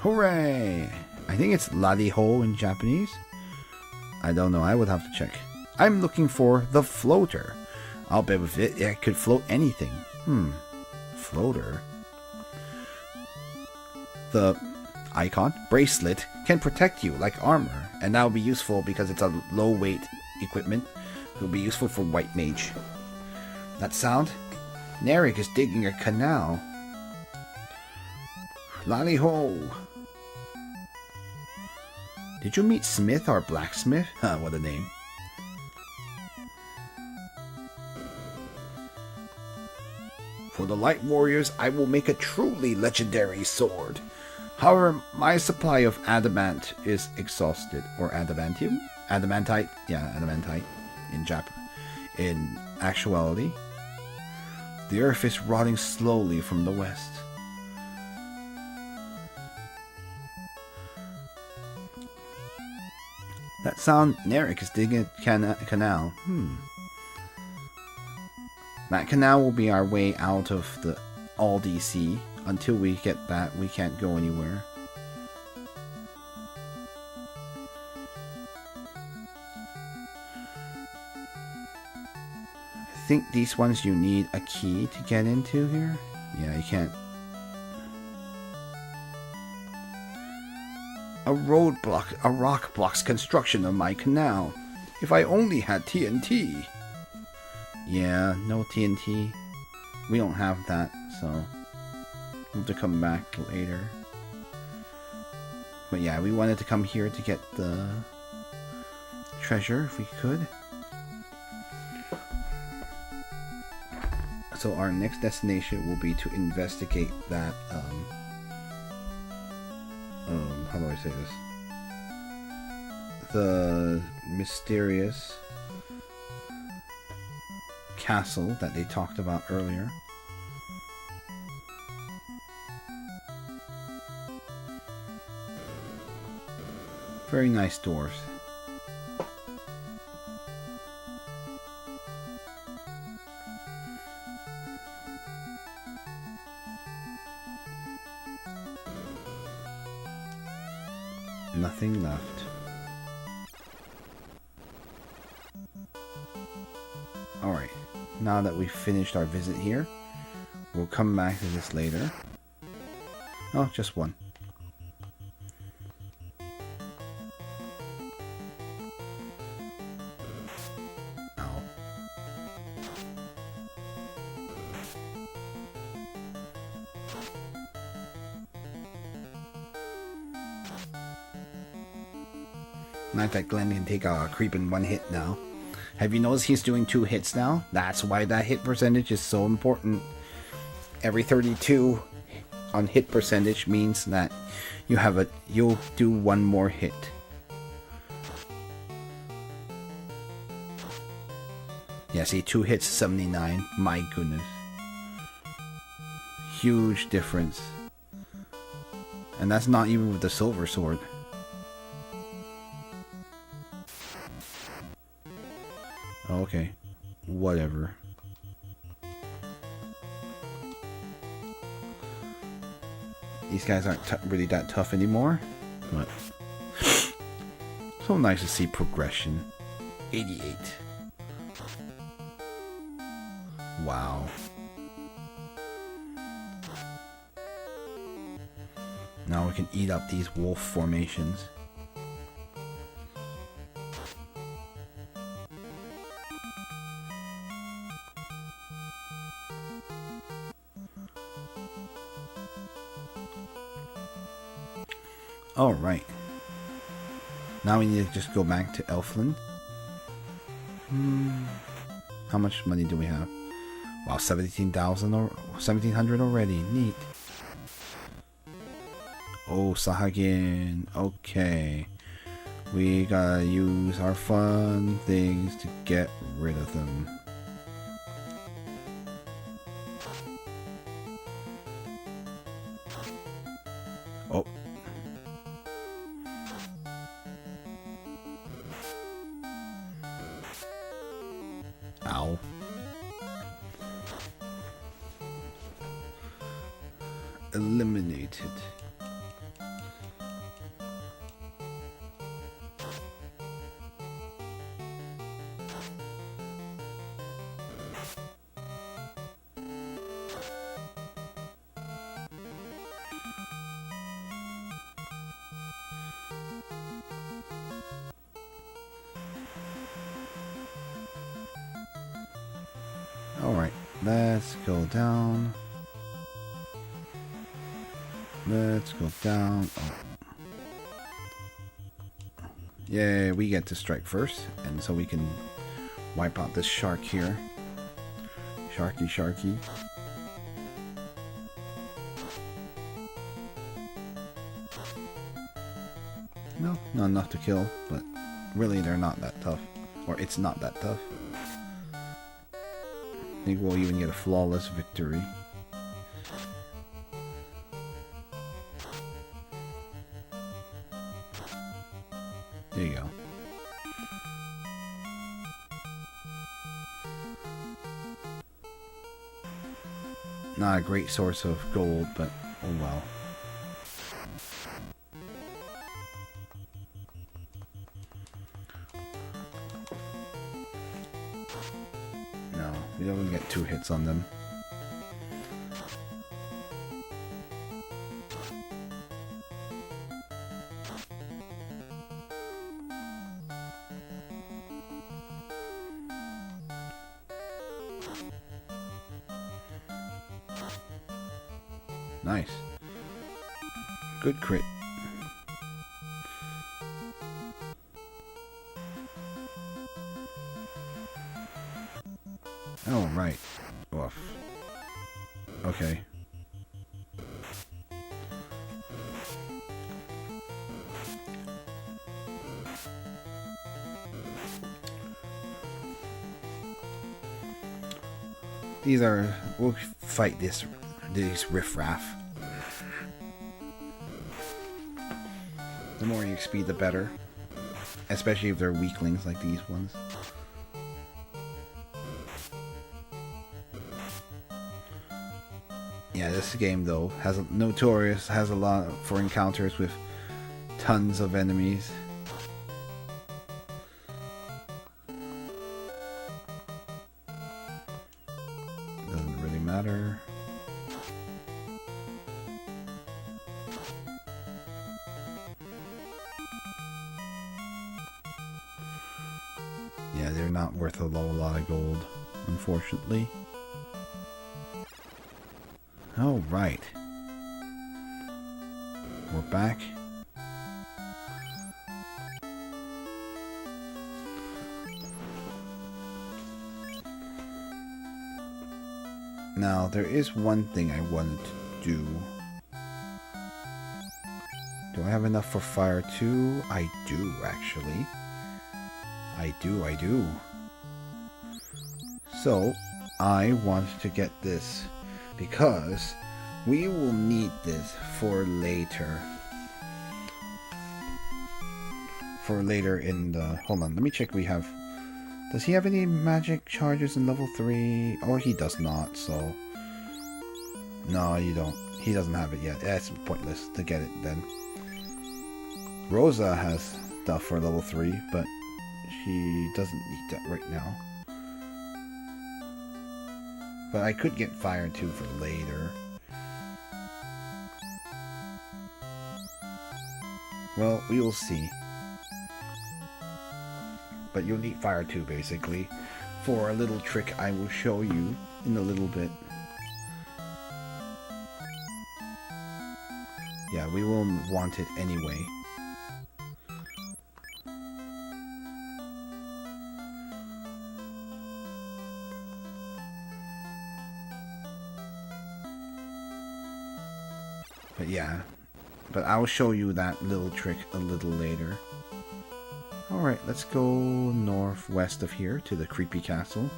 Hooray! I think it's Ladiho in Japanese. I don't know, I would have to check. I'm looking for the floater. I'll bet with it, it could float anything. Floater. The icon, bracelet, can protect you like armor. And that will be useful because it's a low weight equipment. It will be useful for white mage. That sound? Narek is digging a canal. Laliho! Did you meet Smith, our blacksmith? Huh, what a name. For the Light Warriors, I will make a truly legendary sword. However, my supply of adamant is exhausted. Or adamantium? Adamantite? Yeah, adamantite. In actuality. The earth is rotting slowly from the west. That sound, Narek is digging a canal. That canal will be our way out of the all DC. Until we get that, we can't go anywhere. I think these ones you need a key to get into here. Yeah, you can't. A roadblock, a rock blocks construction of my canal. If I only had TNT. Yeah, no TNT. We don't have that, so we'll have to come back later. But yeah, we wanted to come here to get the treasure if we could. So our next destination will be to investigate that how do I say this? The mysterious castle that they talked about earlier. Very nice doors. Nothing left. Alright, now that we've finished our visit here, We'll come back to this later. Oh, just one. Ow. Not that Glenn can take a creep in one hit now. Have you noticed he's doing 2 hits now? That's why that hit percentage is so important. Every 32 on hit percentage means that you'll do 1 more hit. Yeah, see, 2 hits, 79. My goodness. Huge difference. And that's not even with the silver sword. Okay, whatever. These guys aren't really that tough anymore, but so nice to see progression. 88. Wow. Now we can eat up these wolf formations. Alright. Now we need to just go back to Elfland. How much money do we have? Wow, 17,000 or 1,700 already. Neat. Oh, Sahagin. Okay. We gotta use our fun things to get rid of them. Oh. Ow. Eliminated. Alright, let's go down. Let's go down. Oh. Yeah, we get to strike first, and so we can wipe out this shark here. Sharky, sharky. No, not enough to kill, but really they're not that tough. Or it's not that tough. I think we'll even get a flawless victory. There you go. Not a great source of gold, but oh well. No, we don't even get 2 hits on them. Nice. Good crit. Oh, right. Oof. Okay. These are... We'll fight these riffraff. The more XP, the better. Especially if they're weaklings like these ones. Yeah, this game though has a lot for encounters with tons of enemies. Doesn't really matter. they're not worth a lot of gold, unfortunately. Oh, right. We're back. Now, there is one thing I wanted to do. Do I have enough for fire too? I do, actually. I do. So, I want to get this because we will need this for later. For later in the... Hold on, let me check we have... Does he have any magic charges in level 3? Or he does not, so... No, you don't. He doesn't have it yet. Yeah, it's pointless to get it then. Rosa has stuff for level 3, but she doesn't need that right now. But I could get fire too for later. Well, we will see. But you'll need fire too, basically, for a little trick I will show you in a little bit. Yeah, we will want it anyway. But yeah, but I'll show you that little trick a little later. Alright, let's go northwest of here to the creepy castle.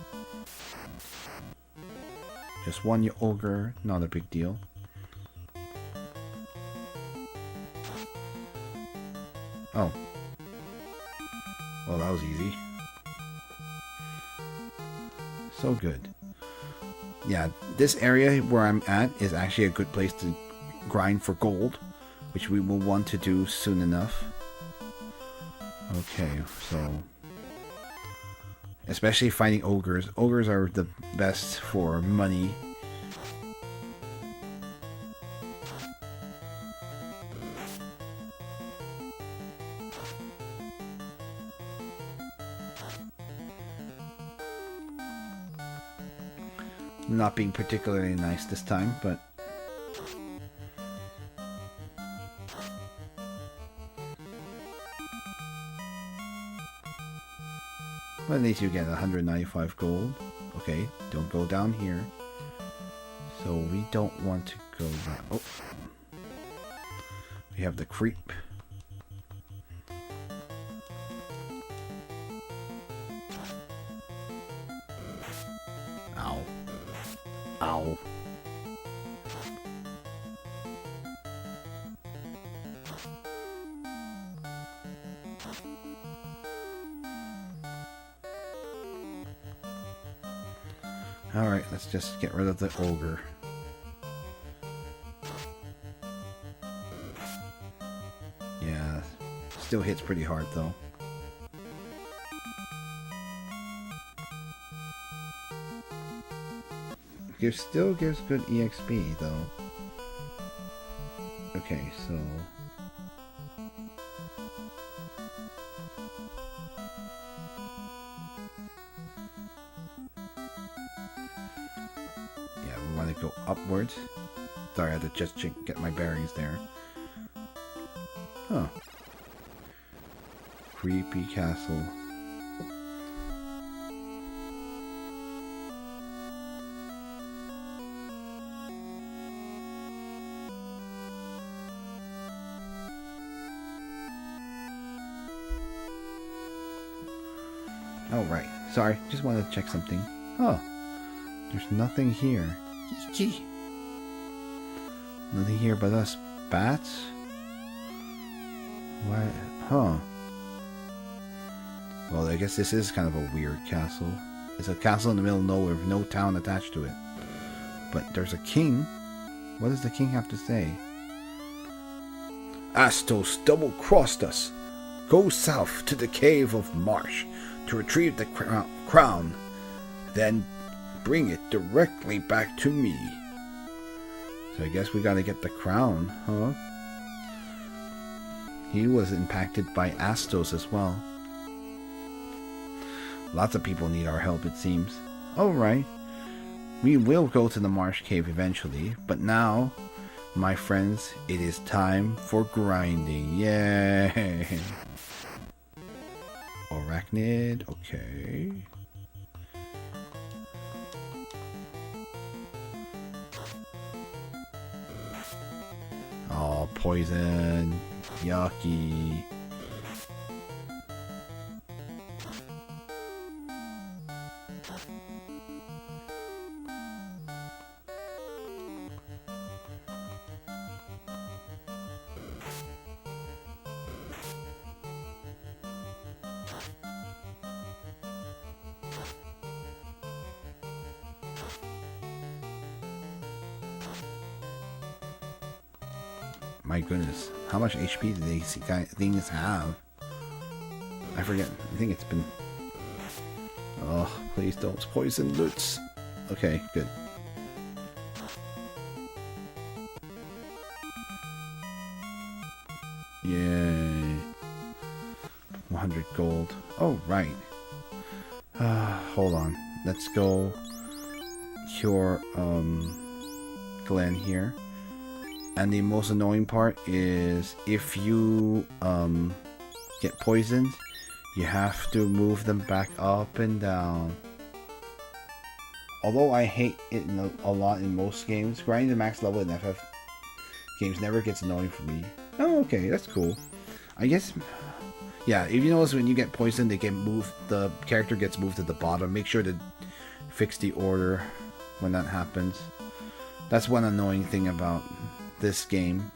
Just one ogre, not a big deal. Oh. Well, that was easy. So good. Yeah, this area where I'm at is actually a good place to grind for gold, which we will want to do soon enough. Okay, so... Especially fighting ogres. Ogres are the best for money. Not being particularly nice this time, but... Well, at least you get 195 gold. Okay, don't go down here. So we don't want to go down. Oh. We have the creep. Ow. Ow. Alright, let's just get rid of the ogre. Yeah, still hits pretty hard though. Still gives good EXP though. Okay, so... go upwards. Sorry, I had to just get my bearings there. Huh. Creepy castle. Oh, right. Sorry, just wanted to check something. Oh, there's nothing here. Nothing here but us bats? Why? Huh. Well, I guess this is kind of a weird castle. It's a castle in the middle of nowhere with no town attached to it. But there's a king. What does the king have to say? Astos double-crossed us. Go south to the Cave of Marsh to retrieve the crown. Then bring it directly back to me. So I guess we gotta get the crown, huh? He was impacted by Astos as well. Lots of people need our help, it seems. Alright. We will go to the marsh cave eventually, but now, my friends, it is time for grinding. Yay! Arachnid, okay. Oh, poison. Yucky. My goodness, how much HP do these things have? I forget. I think it's been... Oh, please don't poison Lutz. Okay, good. Yay. 100 gold. Oh, right. Hold on. Let's go cure Glenn here. And the most annoying part is if you get poisoned, you have to move them back up and down. Although I hate it a lot in most games, grinding the max level in FF games never gets annoying for me. Oh, okay, that's cool. I guess, yeah, if you notice when you get poisoned, they get moved, the character gets moved to the bottom. Make sure to fix the order when that happens. That's one annoying thing about this game.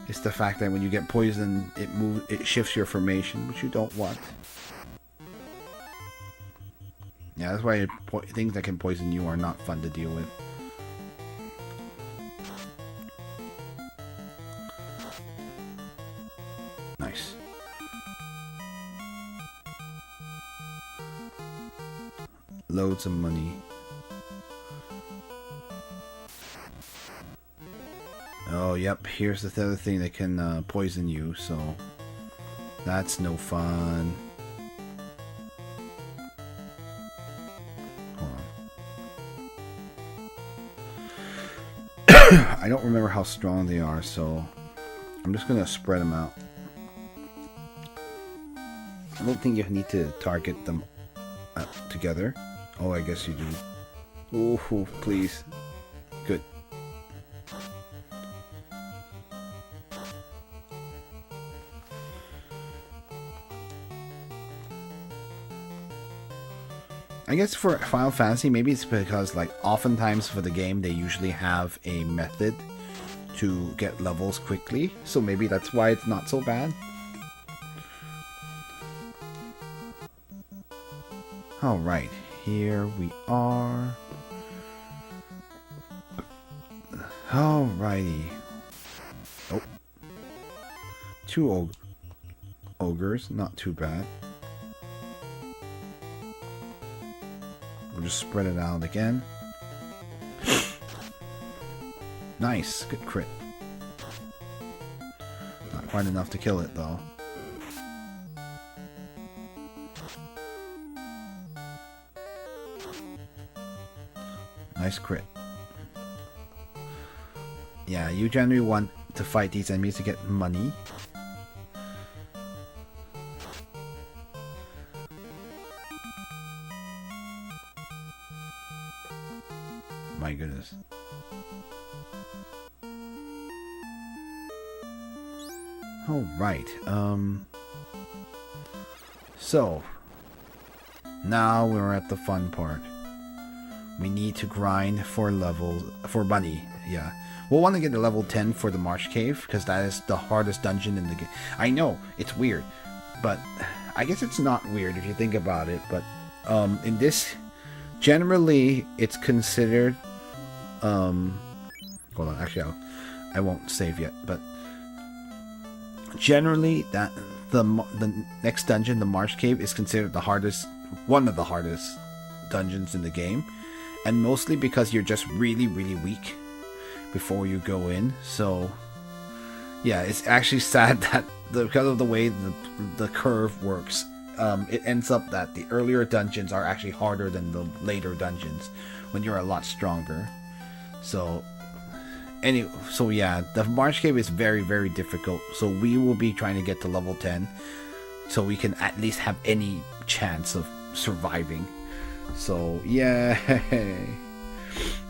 It's the fact that when you get poisoned, it shifts your formation, which you don't want. Yeah, that's why things that can poison you are not fun to deal with. Nice. Loads of money. Oh, yep, here's the other thing that can poison you, so that's no fun. Hold on. I don't remember how strong they are, so I'm just going to spread them out. I don't think you need to target them together. Oh, I guess you do. Oh, please. Good. I guess for Final Fantasy, maybe it's because, like, oftentimes for the game, they usually have a method to get levels quickly. So maybe that's why it's not so bad. Alright, here we are. Alrighty. Oh. 2 ogres, not too bad. We'll just spread it out again. Nice, good crit. Not quite enough to kill it though. Nice crit. Yeah, you generally want to fight these enemies to get money. My goodness. All right. So now we're at the fun part. We need to grind for levels for money. Yeah. We'll want to get to level 10 for the Marsh Cave because that is the hardest dungeon in the game. I know it's weird, but I guess it's not weird if you think about it, but in this generally it's considered hold on, actually I won't save yet, but generally that the next dungeon, the Marsh Cave, is considered the hardest, one of the hardest dungeons in the game, and mostly because you're just really weak before you go in. So yeah, it's actually sad that because of the way the curve works, it ends up that the earlier dungeons are actually harder than the later dungeons when you're a lot stronger. So yeah, the Marsh Cave is very, very difficult. So we will be trying to get to level 10 so we can at least have any chance of surviving. So yeah,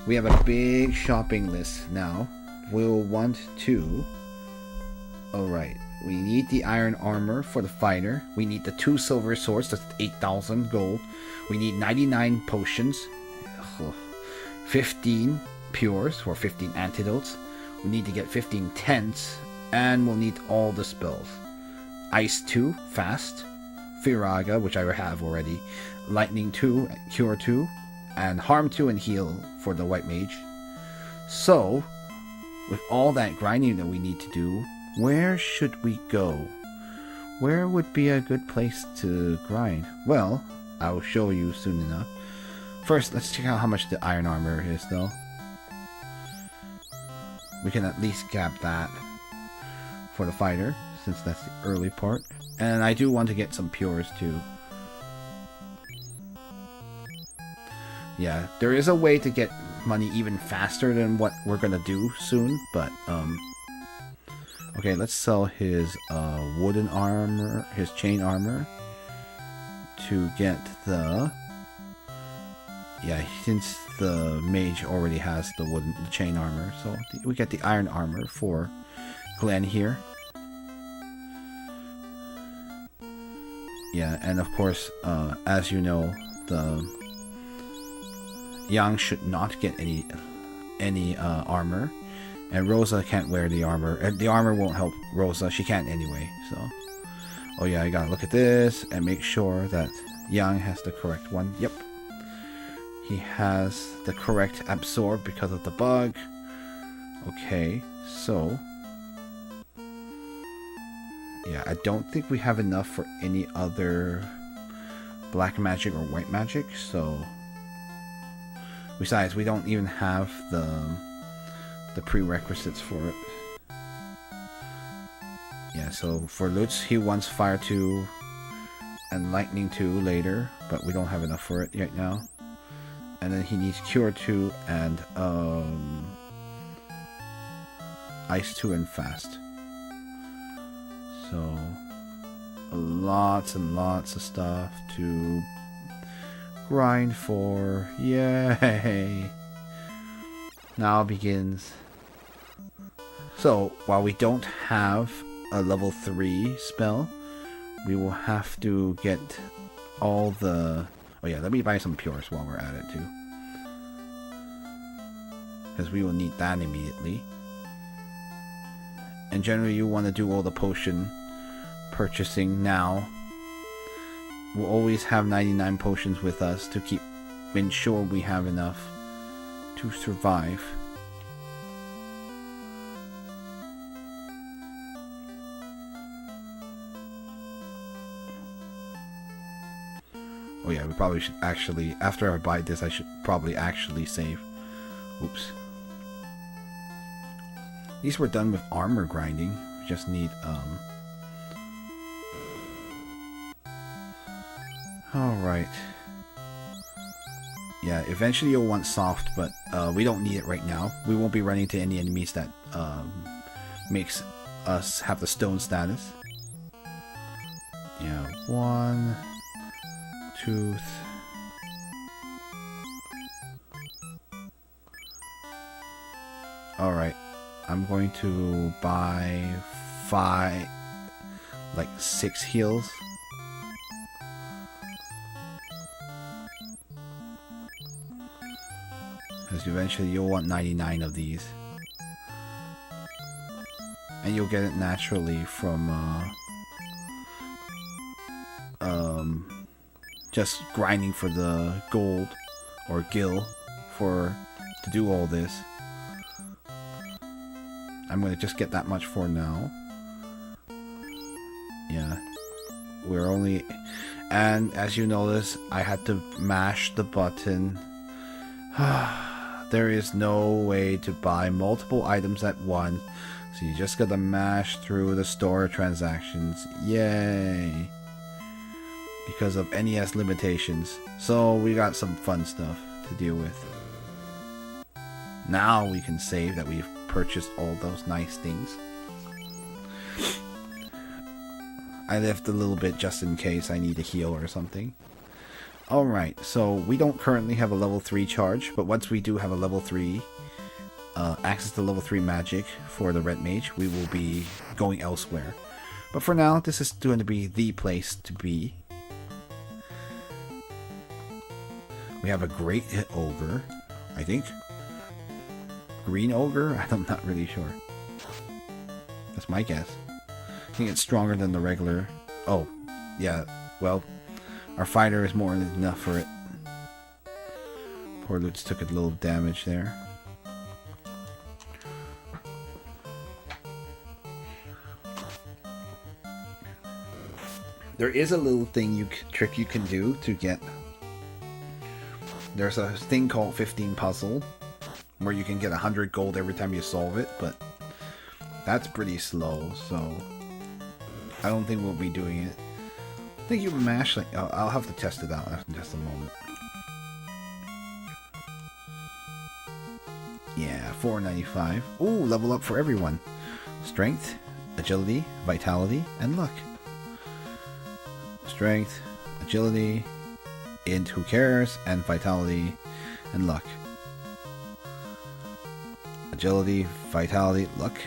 we have a big shopping list now. We'll want to... Alright, we need the iron armor for the fighter. We need the 2 silver swords, that's 8,000 gold. We need 99 potions, 15 pures or 15 antidotes. We need to get 15 tents, and we'll need all the spells. Ice 2, fast. Firaga, which I have already. Lightning 2, cure 2. And harm 2 and heal for the white mage. So, with all that grinding that we need to do, where should we go? Where would be a good place to grind? Well, I'll show you soon enough. First, let's check out how much the iron armor is, though. We can at least cap that for the fighter, since that's the early part. And I do want to get some pures, too. Yeah, there is a way to get money even faster than what we're gonna do soon, but, okay, let's sell his, wooden armor, his chain armor, to get the... Yeah, since the mage already has the chain armor, so we get the iron armor for Glenn here. Yeah, and of course, as you know, the Yang should not get any armor, and Rosa can't wear the armor. And the armor won't help Rosa; she can't anyway. So, oh yeah, I gotta look at this and make sure that Yang has the correct one. Yep. He has the correct absorb because of the bug. Okay, so... Yeah, I don't think we have enough for any other black magic or white magic, so... Besides, we don't even have the prerequisites for it. Yeah, so for Lutz, he wants Fire 2 and Lightning 2 later, but we don't have enough for it right now. And then he needs Cure 2 and Ice 2 and Fast. So lots and lots of stuff to grind for. Yay! Now begins. So while we don't have a level 3 spell, we will have to get all the... Oh yeah, let me buy some pures while we're at it too. Because we will need that immediately. And generally you want to do all the potion purchasing now. We'll always have 99 potions with us to keep ensure we have enough to survive. Oh yeah, we probably should actually, after I buy this, I should probably actually save. Oops. At least we're done with armor grinding. We just need, Alright. Yeah, eventually you'll want soft, but we don't need it right now. We won't be running into any enemies that makes us have the stone status. Yeah, 1... tooth. Alright, I'm going to buy 6 heals. Because eventually you'll want 99 of these. And you'll get it naturally from just grinding for the gold or gil to do all this. I'm gonna just get that much for now. Yeah, we're only, and as you notice, I had to mash the button. There is no way to buy multiple items at once, so you just gotta mash through the store transactions. Yay! because of NES limitations. So we got some fun stuff to deal with. Now we can save that we've purchased all those nice things. I left a little bit just in case I need a heal or something. Alright, so we don't currently have a level 3 charge, but once we do have a level 3 access to level 3 magic for the Red Mage, we will be going elsewhere. But for now, this is going to be the place to be. We have a Great Ogre, I think. Green Ogre? I'm not really sure. That's my guess. I think it's stronger than the regular. Oh, yeah, well, our fighter is more than enough for it. Poor Lutz took a little damage there. There is a little trick you can do to get. There's a thing called 15 puzzle, where you can get 100 gold every time you solve it, but that's pretty slow, so I don't think we'll be doing it. I think you mash like I'll have to test it out in just a moment. Yeah, 495. Ooh, level up for everyone. Strength, agility, vitality, and luck. Strength, agility, int who cares, and vitality and luck. Agility, vitality, luck.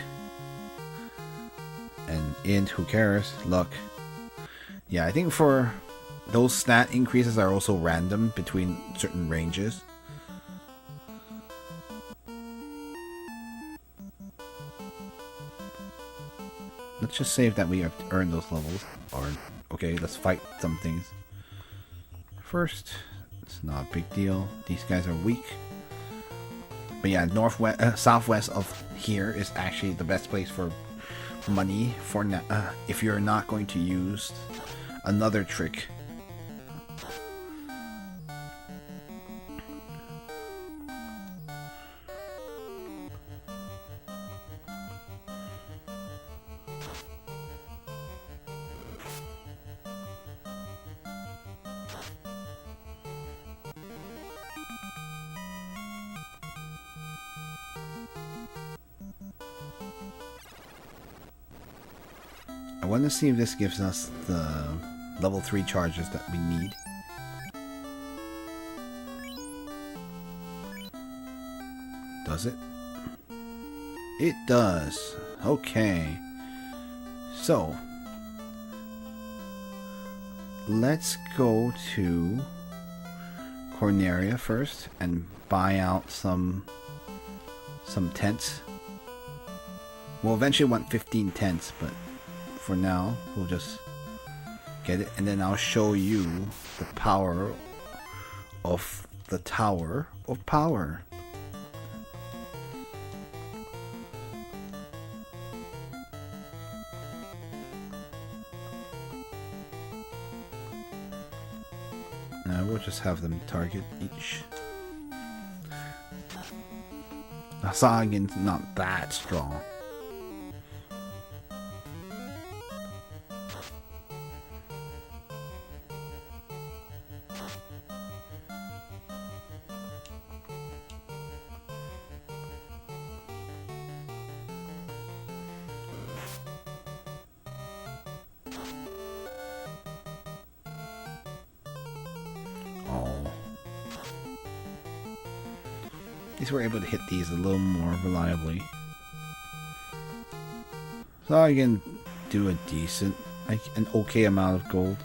And int who cares, luck. Yeah, I think for those stat increases are also random between certain ranges. Let's just save that we have earned those levels. Or okay, let's fight some things. First, it's not a big deal. These guys are weak. But yeah, southwest of here is actually the best place for money for if you're not going to use another trick. I want to see if this gives us the level 3 charges that we need. Does it? It does. Okay. So, let's go to Corneria first and buy out some tents. We'll eventually want 15 tents, but for now, we'll just get it, and then I'll show you the power of the Tower of Power. Now we'll just have them target each. Saga's not that strong. At least we're able to hit these a little more reliably. So I can do a decent, like an okay amount of gold.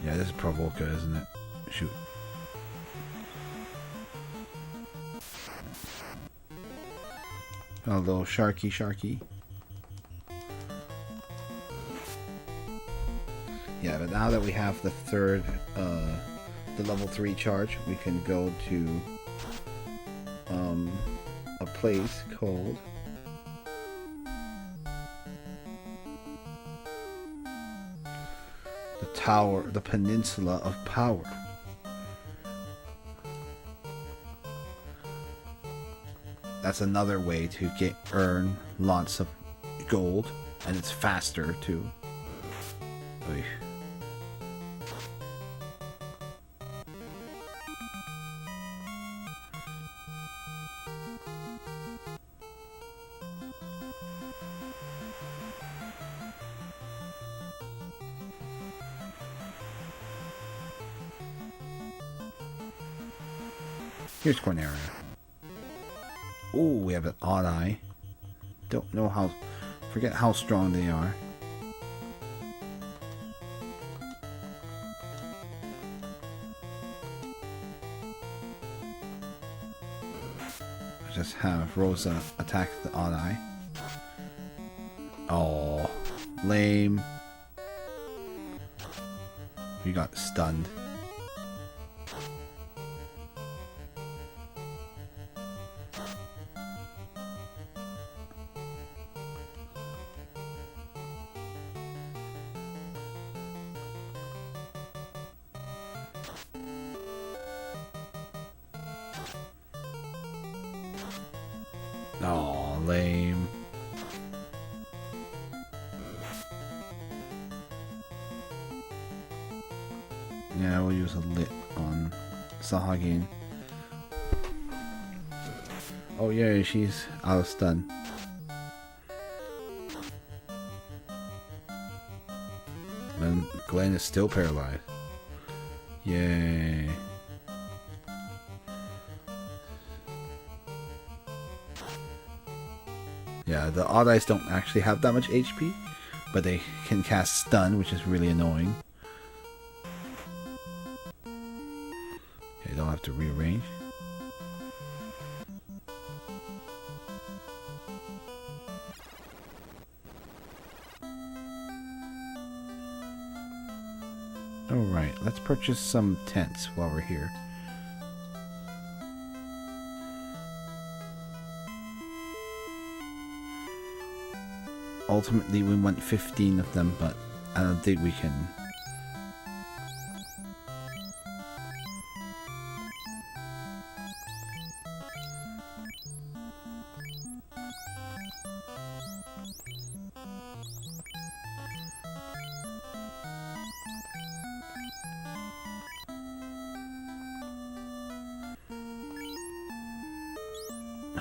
Yeah, this is Pravoka, isn't it? Shoot. A little sharky. Yeah, but now that we have the third, the level 3 charge, we can go to a place called the the Peninsula of Power. That's another way to earn lots of gold, and it's faster too. Oy. Here's Corneria. Ooh, we have an odd eye. Don't know how... Forget how strong they are. Just have Rosa attack the odd eye. Oh, lame. We got stunned. Oh, lame. Yeah, we'll use a lit on Sahagin. Oh yeah, she's out of stun. And Glenn is still paralyzed. Yay. Yeah, the odd eyes don't actually have that much HP, but they can cast stun, which is really annoying. Okay, don't have to rearrange. Alright, let's purchase some tents while we're here. Ultimately, we want 15 of them, but I don't think we can.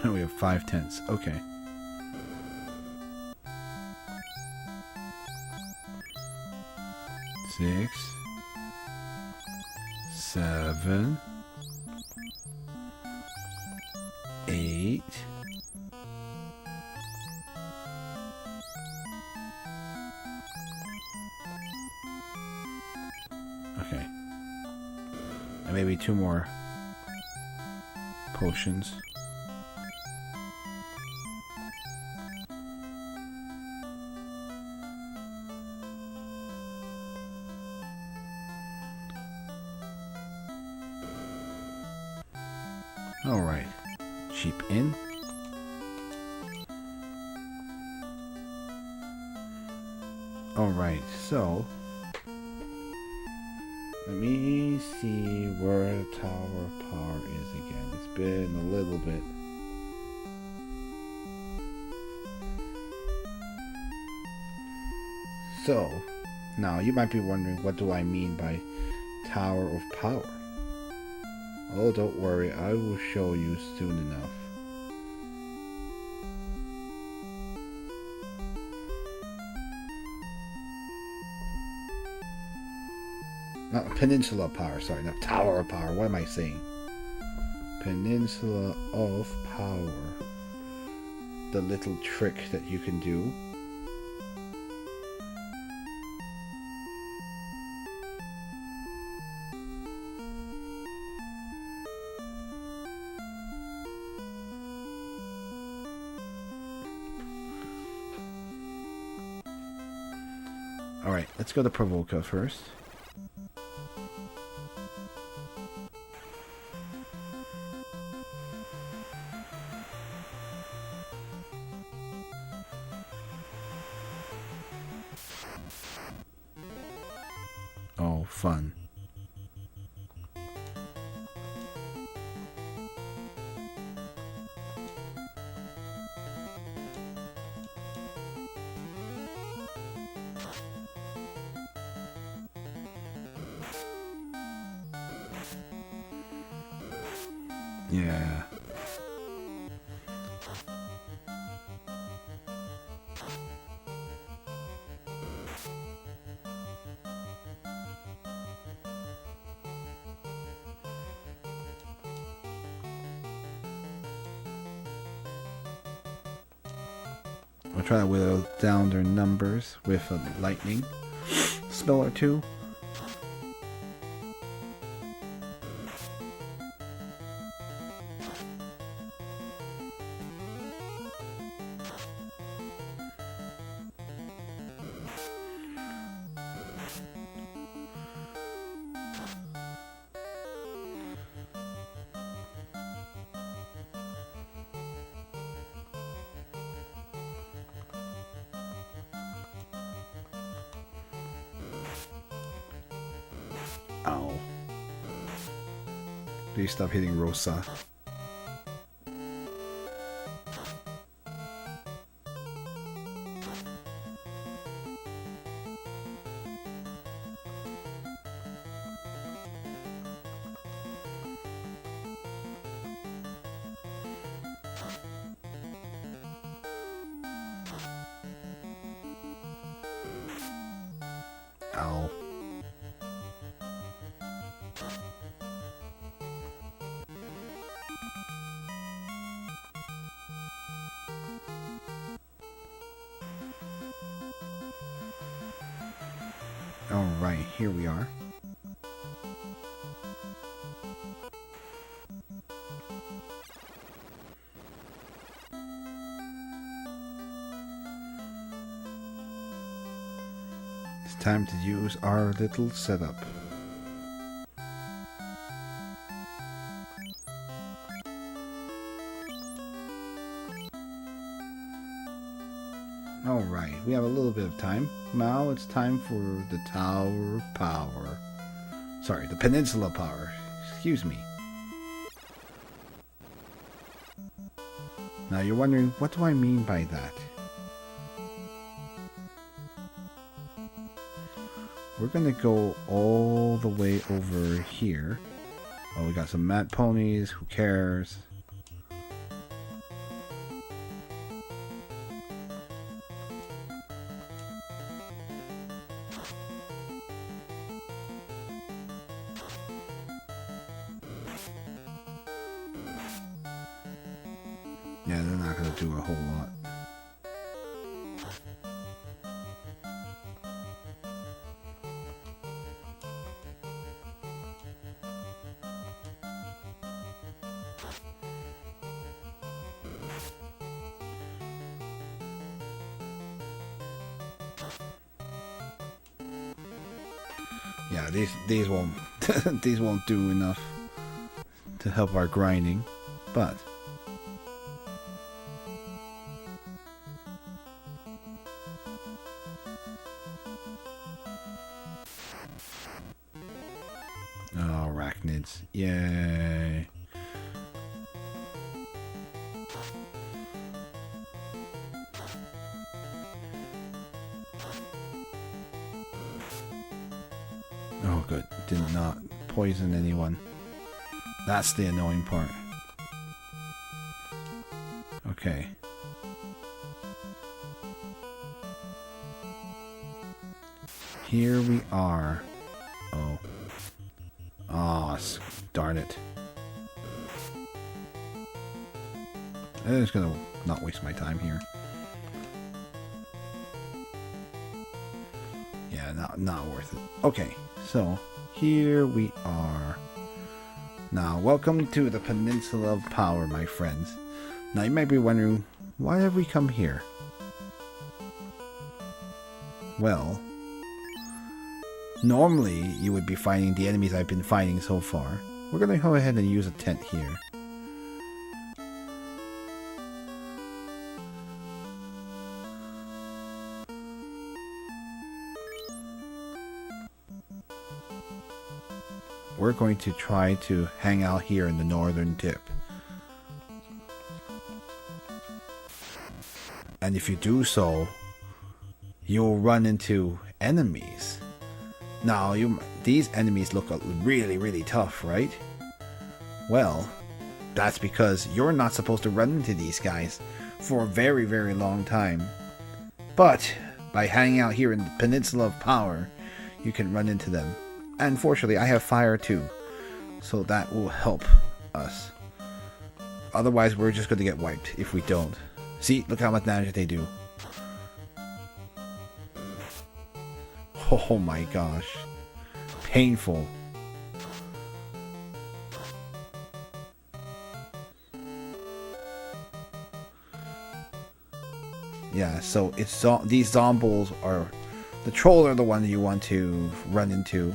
We have 5 tents. Okay. Six, 7, 8. Okay. And maybe 2 more potions. Alright, cheap in. Alright, so let me see where the Tower of Power is again. It's been a little bit. So, now you might be wondering, what do I mean by Tower of Power? Oh, don't worry, I will show you soon enough. Not Peninsula of Power, sorry, not Tower of Power, what am I saying? Peninsula of Power. The little trick that you can do. Alright, let's go to Pravoka first. Oh, fun. Yeah. I'll try to whittle down their numbers with a lightning spell or two. Ow. Please stop hitting Rosa. Ow. Alright, here we are. It's time to use our little setup. Alright, we have a little bit of time. Now it's time for the Tower of Power. Sorry, the Peninsula Power. Excuse me. Now you're wondering, what do I mean by that? We're gonna go all the way over here. Oh, we got some mat ponies, who cares? Yeah, they're not gonna do a whole lot. Yeah, these won't these won't do enough to help our grinding, but oh, arachnids. Yay. Oh, good. Did not poison anyone. That's the annoying part. Okay. Here we are. Oh. Ah, oh, darn it. I'm just gonna not waste my time here. Yeah, not worth it. Okay, so here we are. Now, welcome to the Peninsula of Power, my friends. Now, you might be wondering, why have we come here? Well, normally you would be fighting the enemies I've been fighting so far. We're gonna go ahead and use a tent here. we're going to try to hang out here in the northern tip. And if you do so, you'll run into enemies. Now, these enemies look really, really tough, right? Well, that's because you're not supposed to run into these guys for a very, very long time. But by hanging out here in the Peninsula of Power, you can run into them. And fortunately, I have fire too, so that will help us. Otherwise, we're just going to get wiped if we don't. See, look how much damage they do. Oh my gosh. Painful. Yeah, so it's these zombies are... The trolls are the ones you want to run into.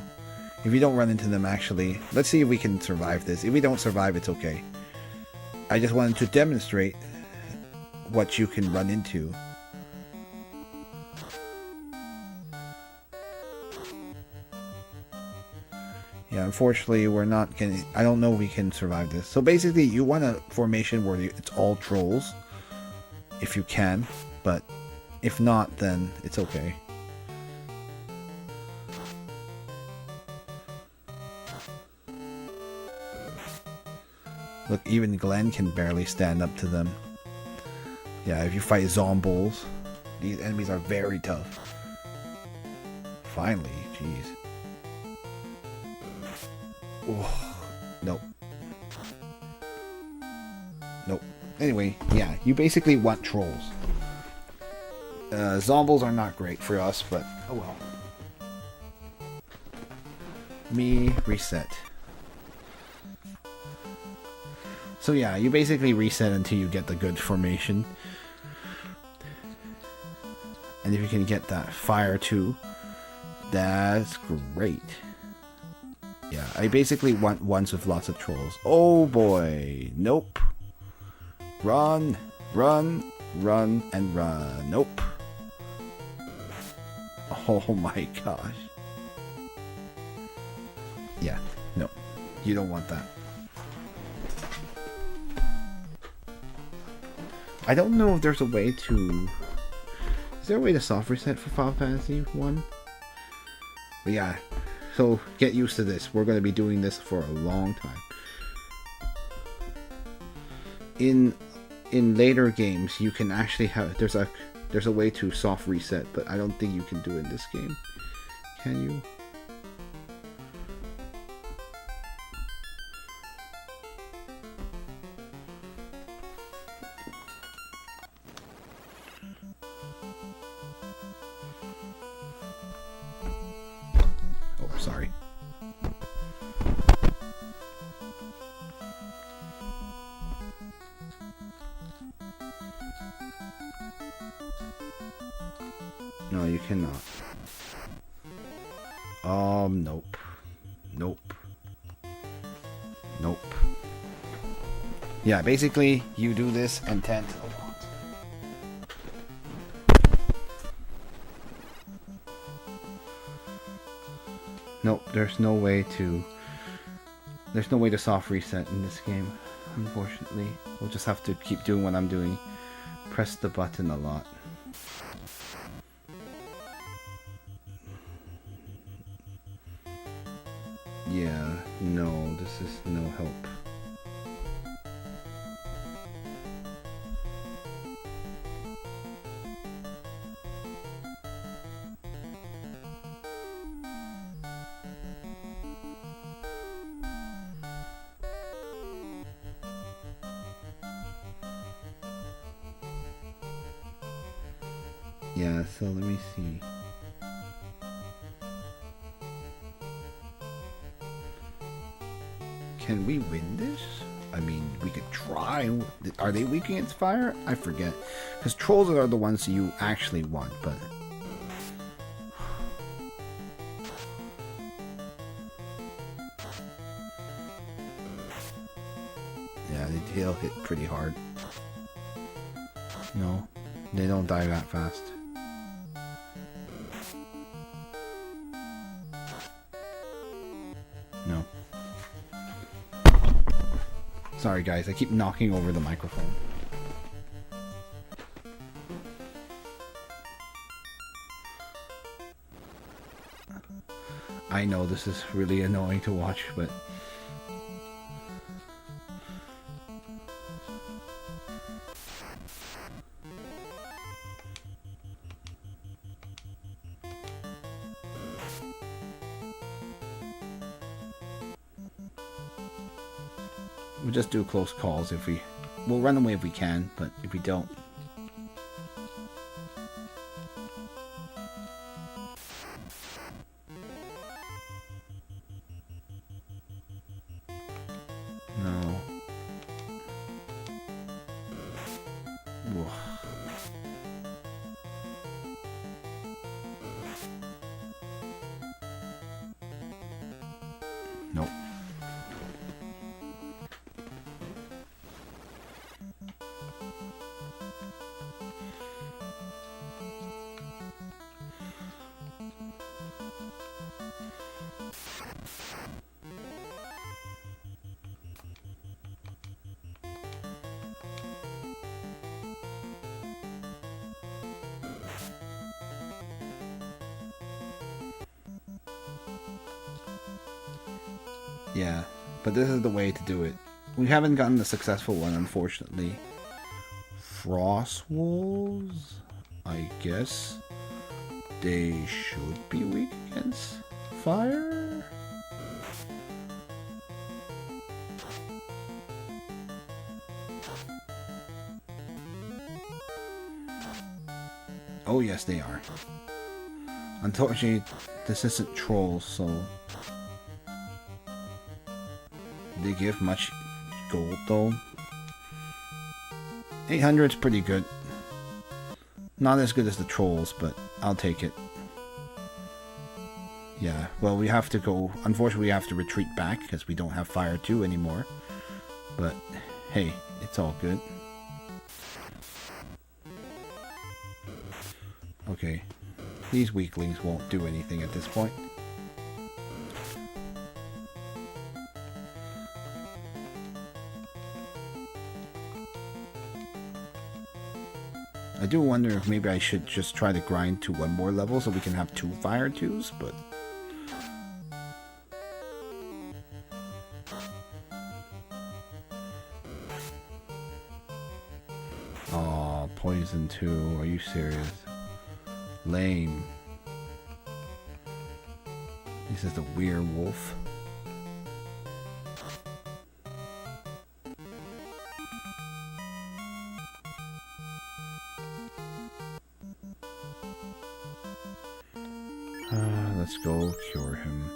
If you don't run into them, actually, let's see if we can survive this. If we don't survive, it's okay. I just wanted to demonstrate what you can run into. Yeah, unfortunately, we're not getting... I don't know if we can survive this. So basically, you want a formation where it's all trolls. If you can. But if not, then it's okay. Look, even Glenn can barely stand up to them. Yeah, if you fight zombies, these enemies are very tough. Finally, jeez. Oh, nope. Nope. Anyway, yeah, you basically want trolls. Zombies are not great for us, but oh well. Me reset. So yeah, you basically reset until you get the good formation. And if you can get that fire too, that's great. Yeah, I basically want ones with lots of trolls. Oh boy, nope. Run, run, run, and run. Nope. Oh my gosh. Yeah, no. You don't want that. I don't know if there's a way to... Is there a way to soft reset for Final Fantasy 1? But yeah, so get used to this. We're going to be doing this for a long time. In later games, you can actually have... There's a way to soft reset, but I don't think you can do it in this game. Can you? Oh, sorry. No, you cannot. Nope. Nope. Nope. Yeah, basically, you do this and tent a lot. Nope, there's no way to soft reset in this game, unfortunately. We'll just have to keep doing what I'm doing. Press the button a lot. Yeah, no, this is no help. Yeah, so let me see. Can we win this? I mean, we could try. Are they weak against fire? I forget. Because trolls are the ones you actually want, but... Yeah, they'll hit pretty hard. No, they don't die that fast. No. Sorry guys, I keep knocking over the microphone. I know this is really annoying to watch, but we'll just do close calls if we'll run away if we can, but if we don't. No. Ugh. Nope. Yeah, but this is the way to do it. We haven't gotten the successful one, unfortunately. Frost wolves, I guess they should be weak against fire. Oh yes, they are. Unfortunately, this isn't trolls, so they give much gold though. 800 is pretty good. Not as good as the trolls, but I'll take it. Yeah, well, we have to go. Unfortunately, we have to retreat back because we don't have Fire 2 anymore. But hey, it's all good. Okay, these weaklings won't do anything at this point. I do wonder if maybe I should just try to grind to one more level so we can have 2 Fire 2s, but aw, poison 2, are you serious? Lame. This is the werewolf. Let's go cure him.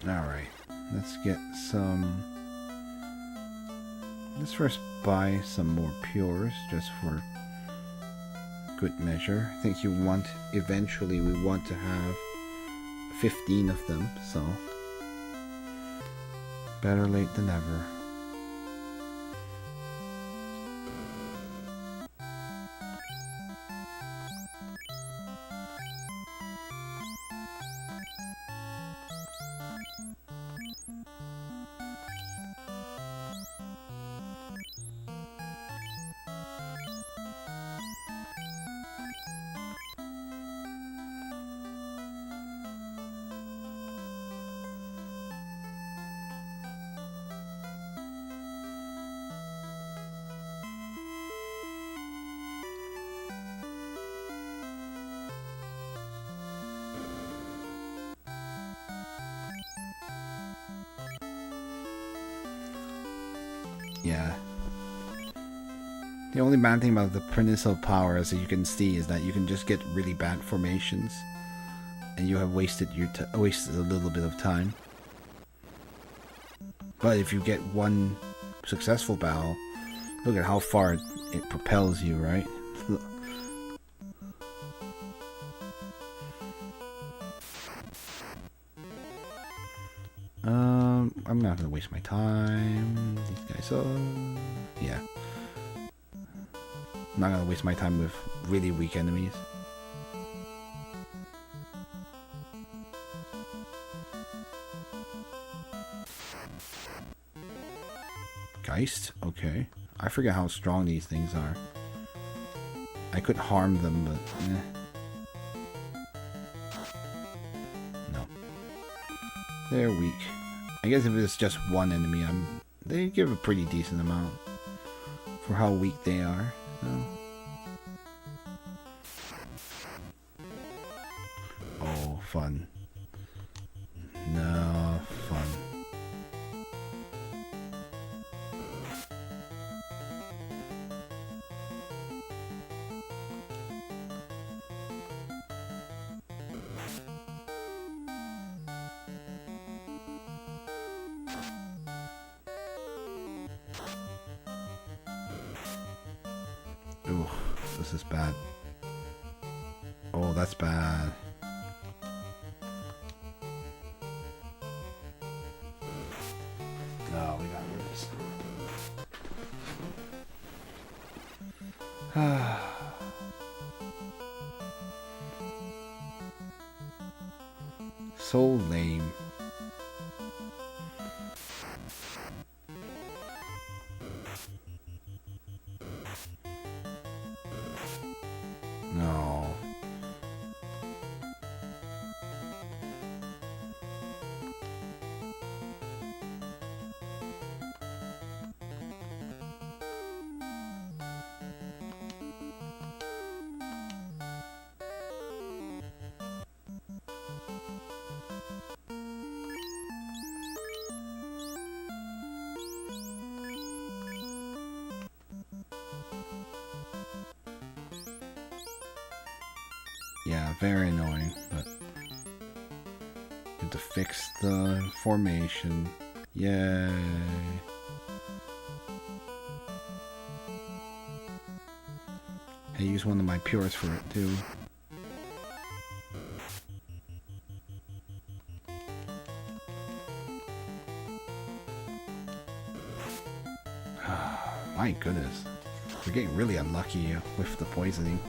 Alright, let's get some. Let's first buy some more pures just for good measure. I think eventually we want to have 15 of them, so better late than never. Yeah. The only bad thing about the Peninsula Power, as you can see, is that you can just get really bad formations, and you have wasted wasted a little bit of time. But if you get one successful battle, look at how far it propels you, right? I'm not gonna waste my time. These guys, yeah. I'm not gonna waste my time with really weak enemies. Geist? Okay. I forget how strong these things are. I could harm them, but no. They're weak. I guess if it's just one enemy, they give a pretty decent amount for how weak they are. So. Oh, fun. No, fun. Ooh, this is bad. Oh, that's bad. No, we got really screwed. So lame. No. Yeah, very annoying, but you have to fix the formation. Yay. I use one of my pures for it too. My goodness. We're getting really unlucky with the poisoning.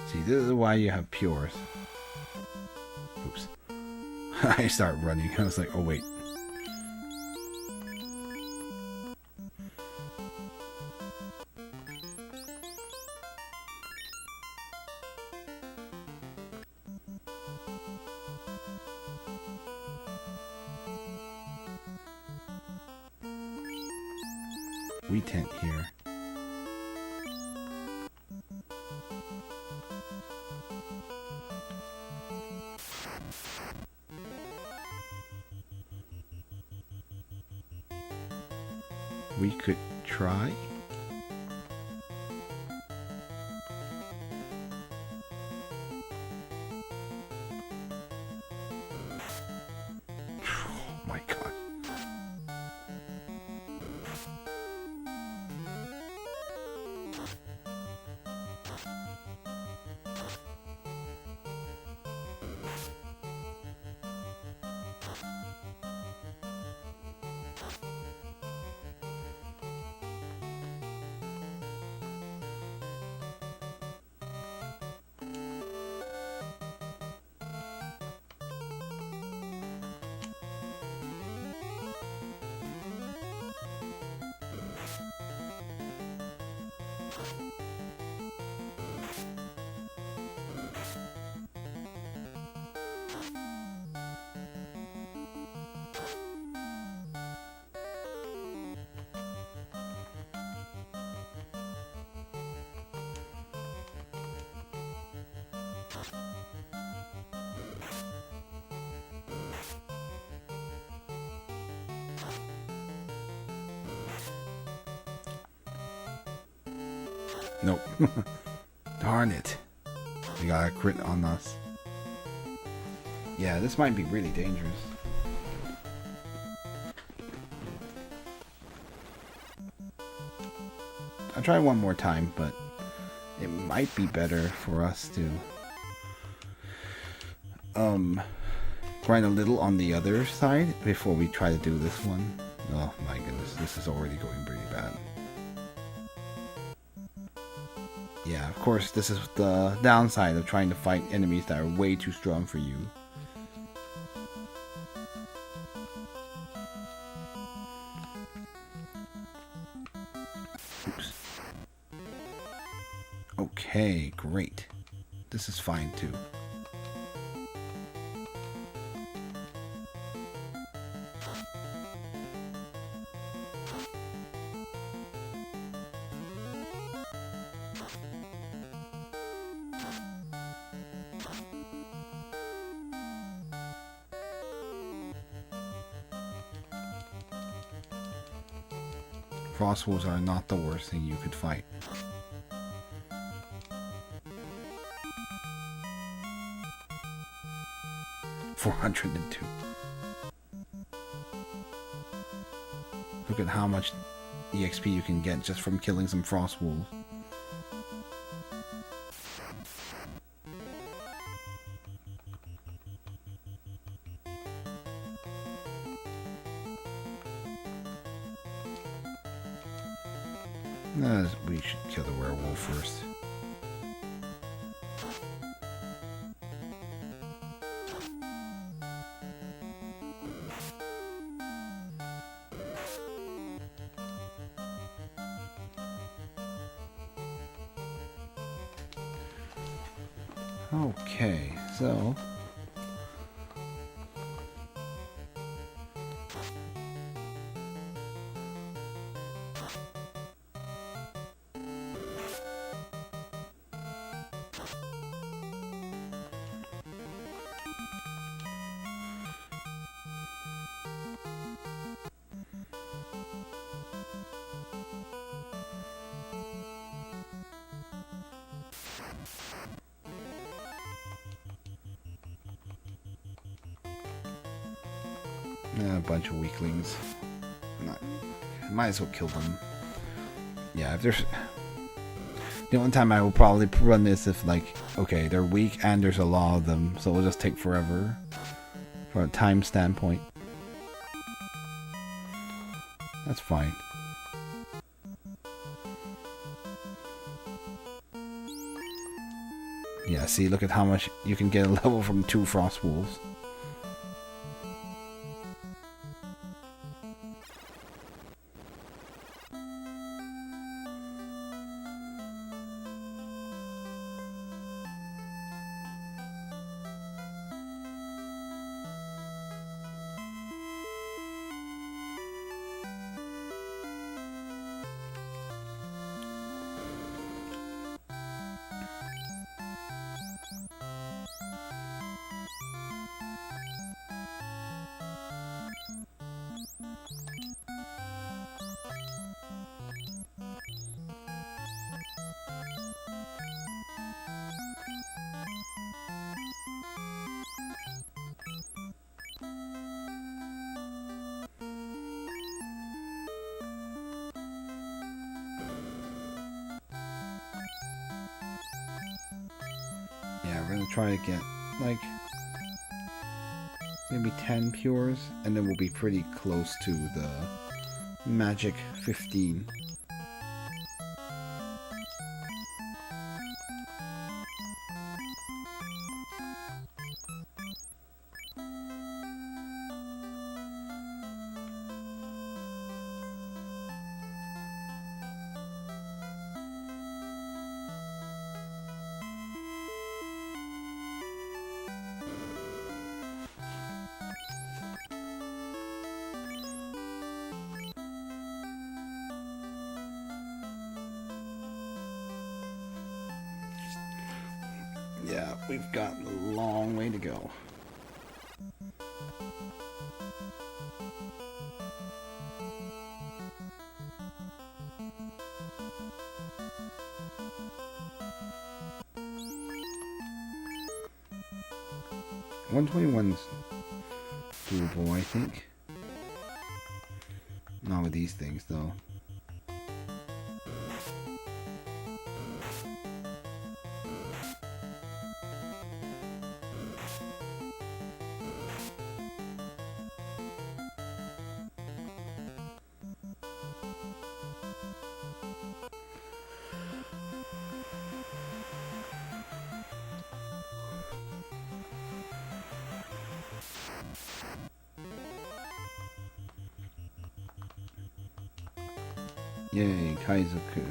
See, this is why you have pures. Oops. I start running. I was like, oh wait. We tent here. We could try. Oh my god. Nope. Darn it. We got a crit on us. Yeah, this might be really dangerous. I'll try one more time, but it might be better for us to grind a little on the other side before we try to do this one. Oh my goodness, this is already going pretty bad. Yeah, of course, this is the downside of trying to fight enemies that are way too strong for you. Oops. Okay, great. This is fine too. Frost wolves are not the worst thing you could fight. $402. Look at how much EXP you can get just from killing some frost wolves. We should kill the werewolf first. Okay, so a bunch of weaklings. Might as well kill them. Yeah, if there's... The only time I will probably run this if, like, okay, they're weak and there's a lot of them, so it'll just take forever from a time standpoint. That's fine. Yeah, see, look at how much you can get a level from 2 frost wolves. Yeah, we're gonna try to get, like, maybe 10 pures, and then we'll be pretty close to the magic 15. Yeah, we've got a long way to go. 121's doable, I think. Not with these things, though. Yay, Kaizoku.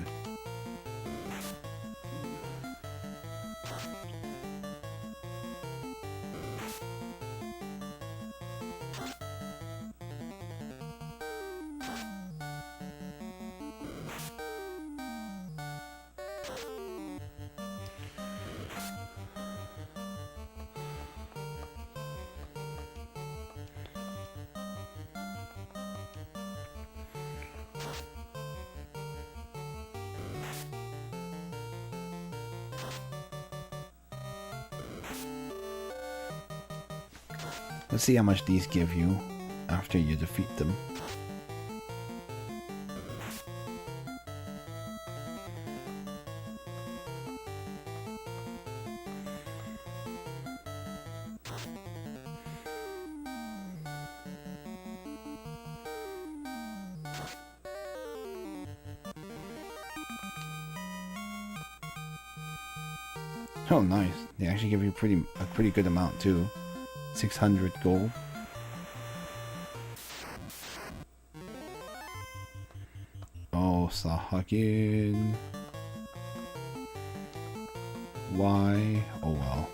Let's see how much these give you after you defeat them. Oh, nice. They actually give you a pretty good amount too. 600 gold. Oh, Sahagin. Why? Oh well.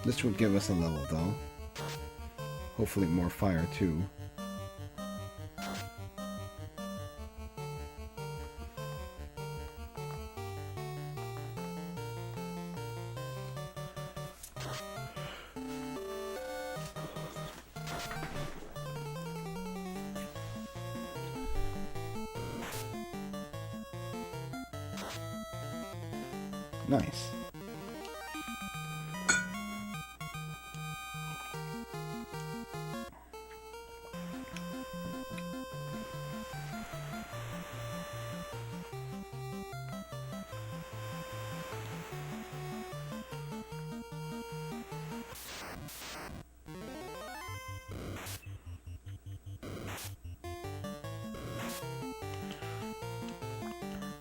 This would give us a level though. Hopefully more fire too. Nice.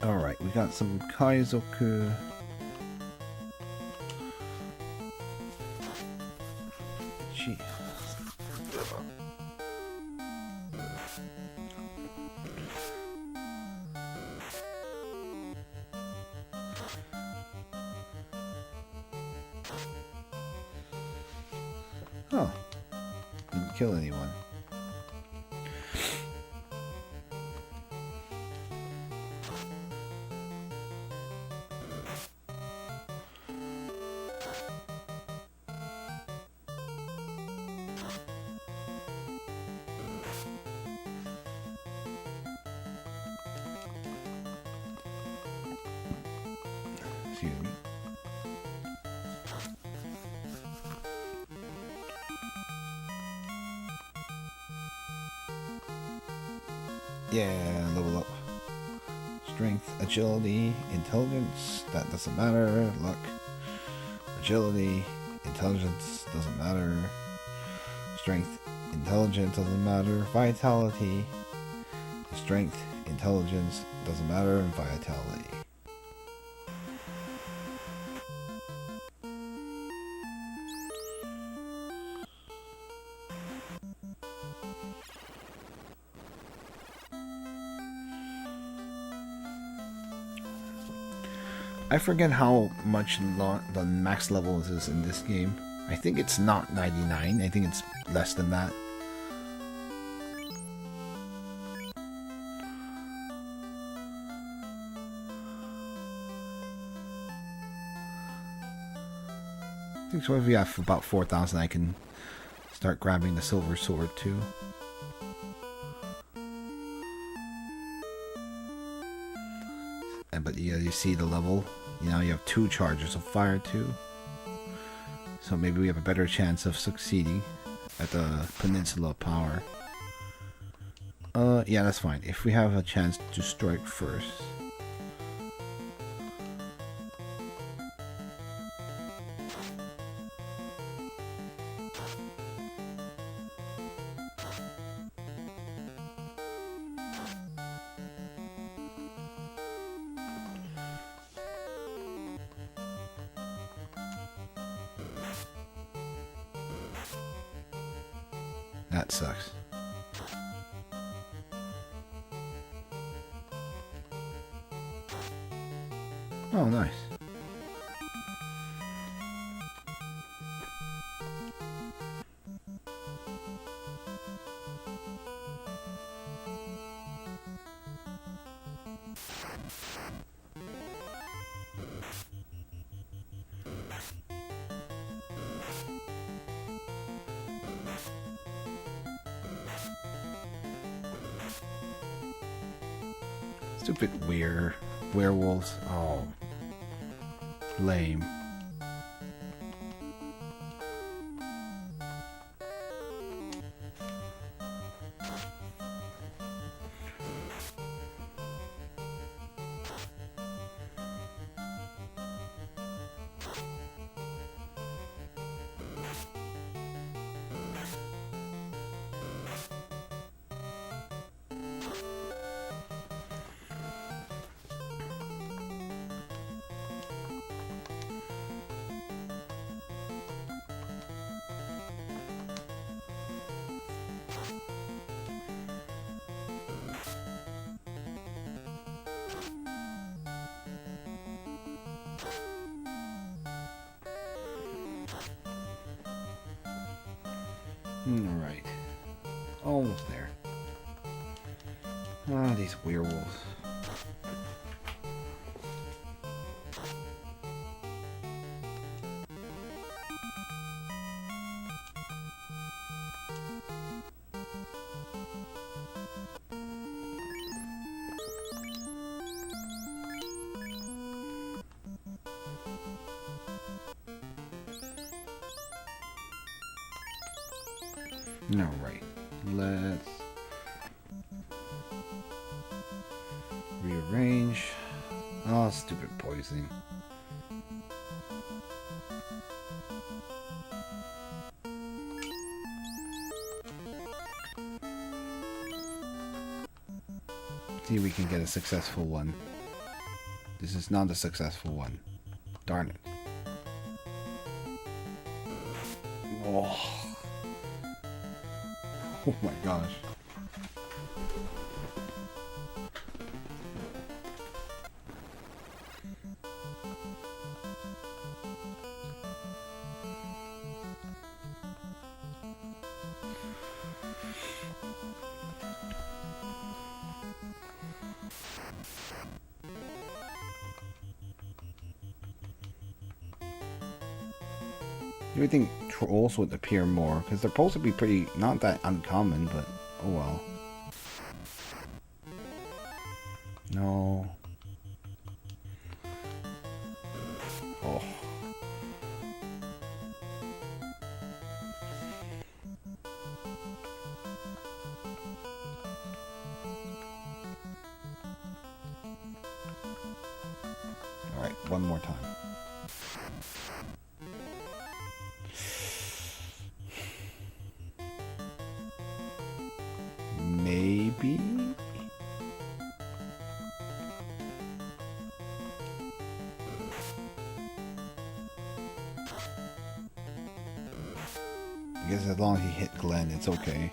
Alright, we got some Kaizoku. Gee. Oh. Didn't kill anyone. Excuse me. Yeah, level up. Strength, agility, intelligence, that doesn't matter. Luck, agility, intelligence, doesn't matter. Strength, intelligence, doesn't matter. Vitality, strength, intelligence, doesn't matter. And vitality. I forget how much the max level is in this game. I think it's not 99. I think it's less than that. think so. If we have about 4,000, I can start grabbing the silver sword too. But yeah, you see the level. Now you have 2 charges of fire too. So maybe we have a better chance of succeeding at the Peninsula Power. Yeah, that's fine. If we have a chance to strike first. That sucks. Oh, nice. Stupid werewolves. Oh. Lame. Alright. Almost there. Ah, these werewolves. Alright, let's rearrange. Oh, stupid poisoning. See if we can get a successful one. This is not a successful one. Darn it. Oh. Oh my gosh. You would think trolls would appear more, because they're supposed to be pretty, not that uncommon, but oh well. No. Oh. Alright, one more time. Maybe? I guess as long as he hit Glenn, it's okay.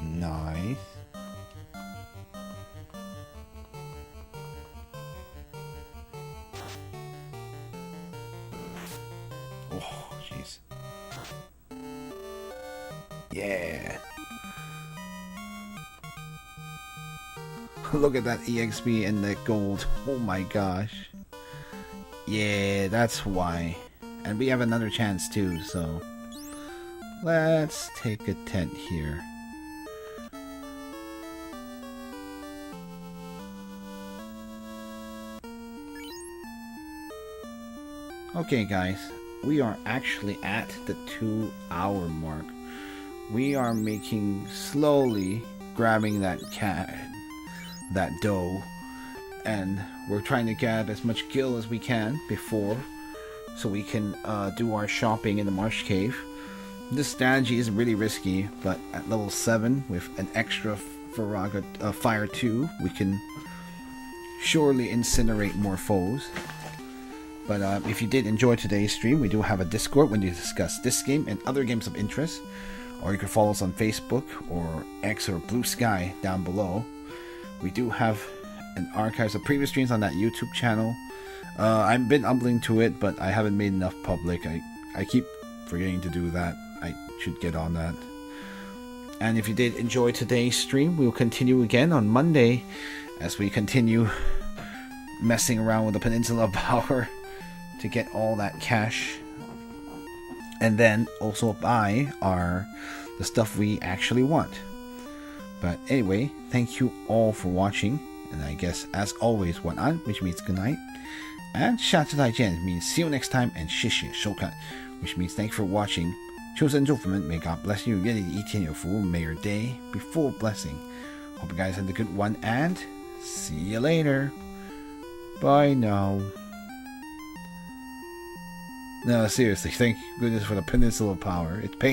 Nice. Oh, jeez. Yeah. Look at that EXP and the gold. Oh my gosh. Yeah, that's why. And we have another chance too, so let's take a tent here. Okay guys, we are actually at the 2-hour mark. We are making slowly grabbing that dough, and we're trying to grab as much gil as we can before, so we can do our shopping in the Marsh Cave. This strategy is really risky, but at level 7 with an extra Fire 2, we can surely incinerate more foes. But if you did enjoy today's stream, we do have a Discord when you discuss this game and other games of interest. Or you can follow us on Facebook or X or Blue Sky down below. We do have an archives of previous streams on that YouTube channel. I've been uploading to it, but I haven't made enough public. I keep forgetting to do that. I should get on that. And if you did enjoy today's stream, we'll continue again on Monday as we continue messing around with the Peninsula Power to get all that cash, and then also buy the stuff we actually want. But anyway, thank you all for watching, and I guess as always 晚安, which means good night, and 下次再见 means see you next time, and 谢谢收看 which means thank you for watching. 求神祝福们, may God bless you. 愿你一天有福, may your day be full of blessing. Hope you guys had a good one, and see you later. Bye now. No, seriously, thank goodness for the Peninsula Power. It's painful.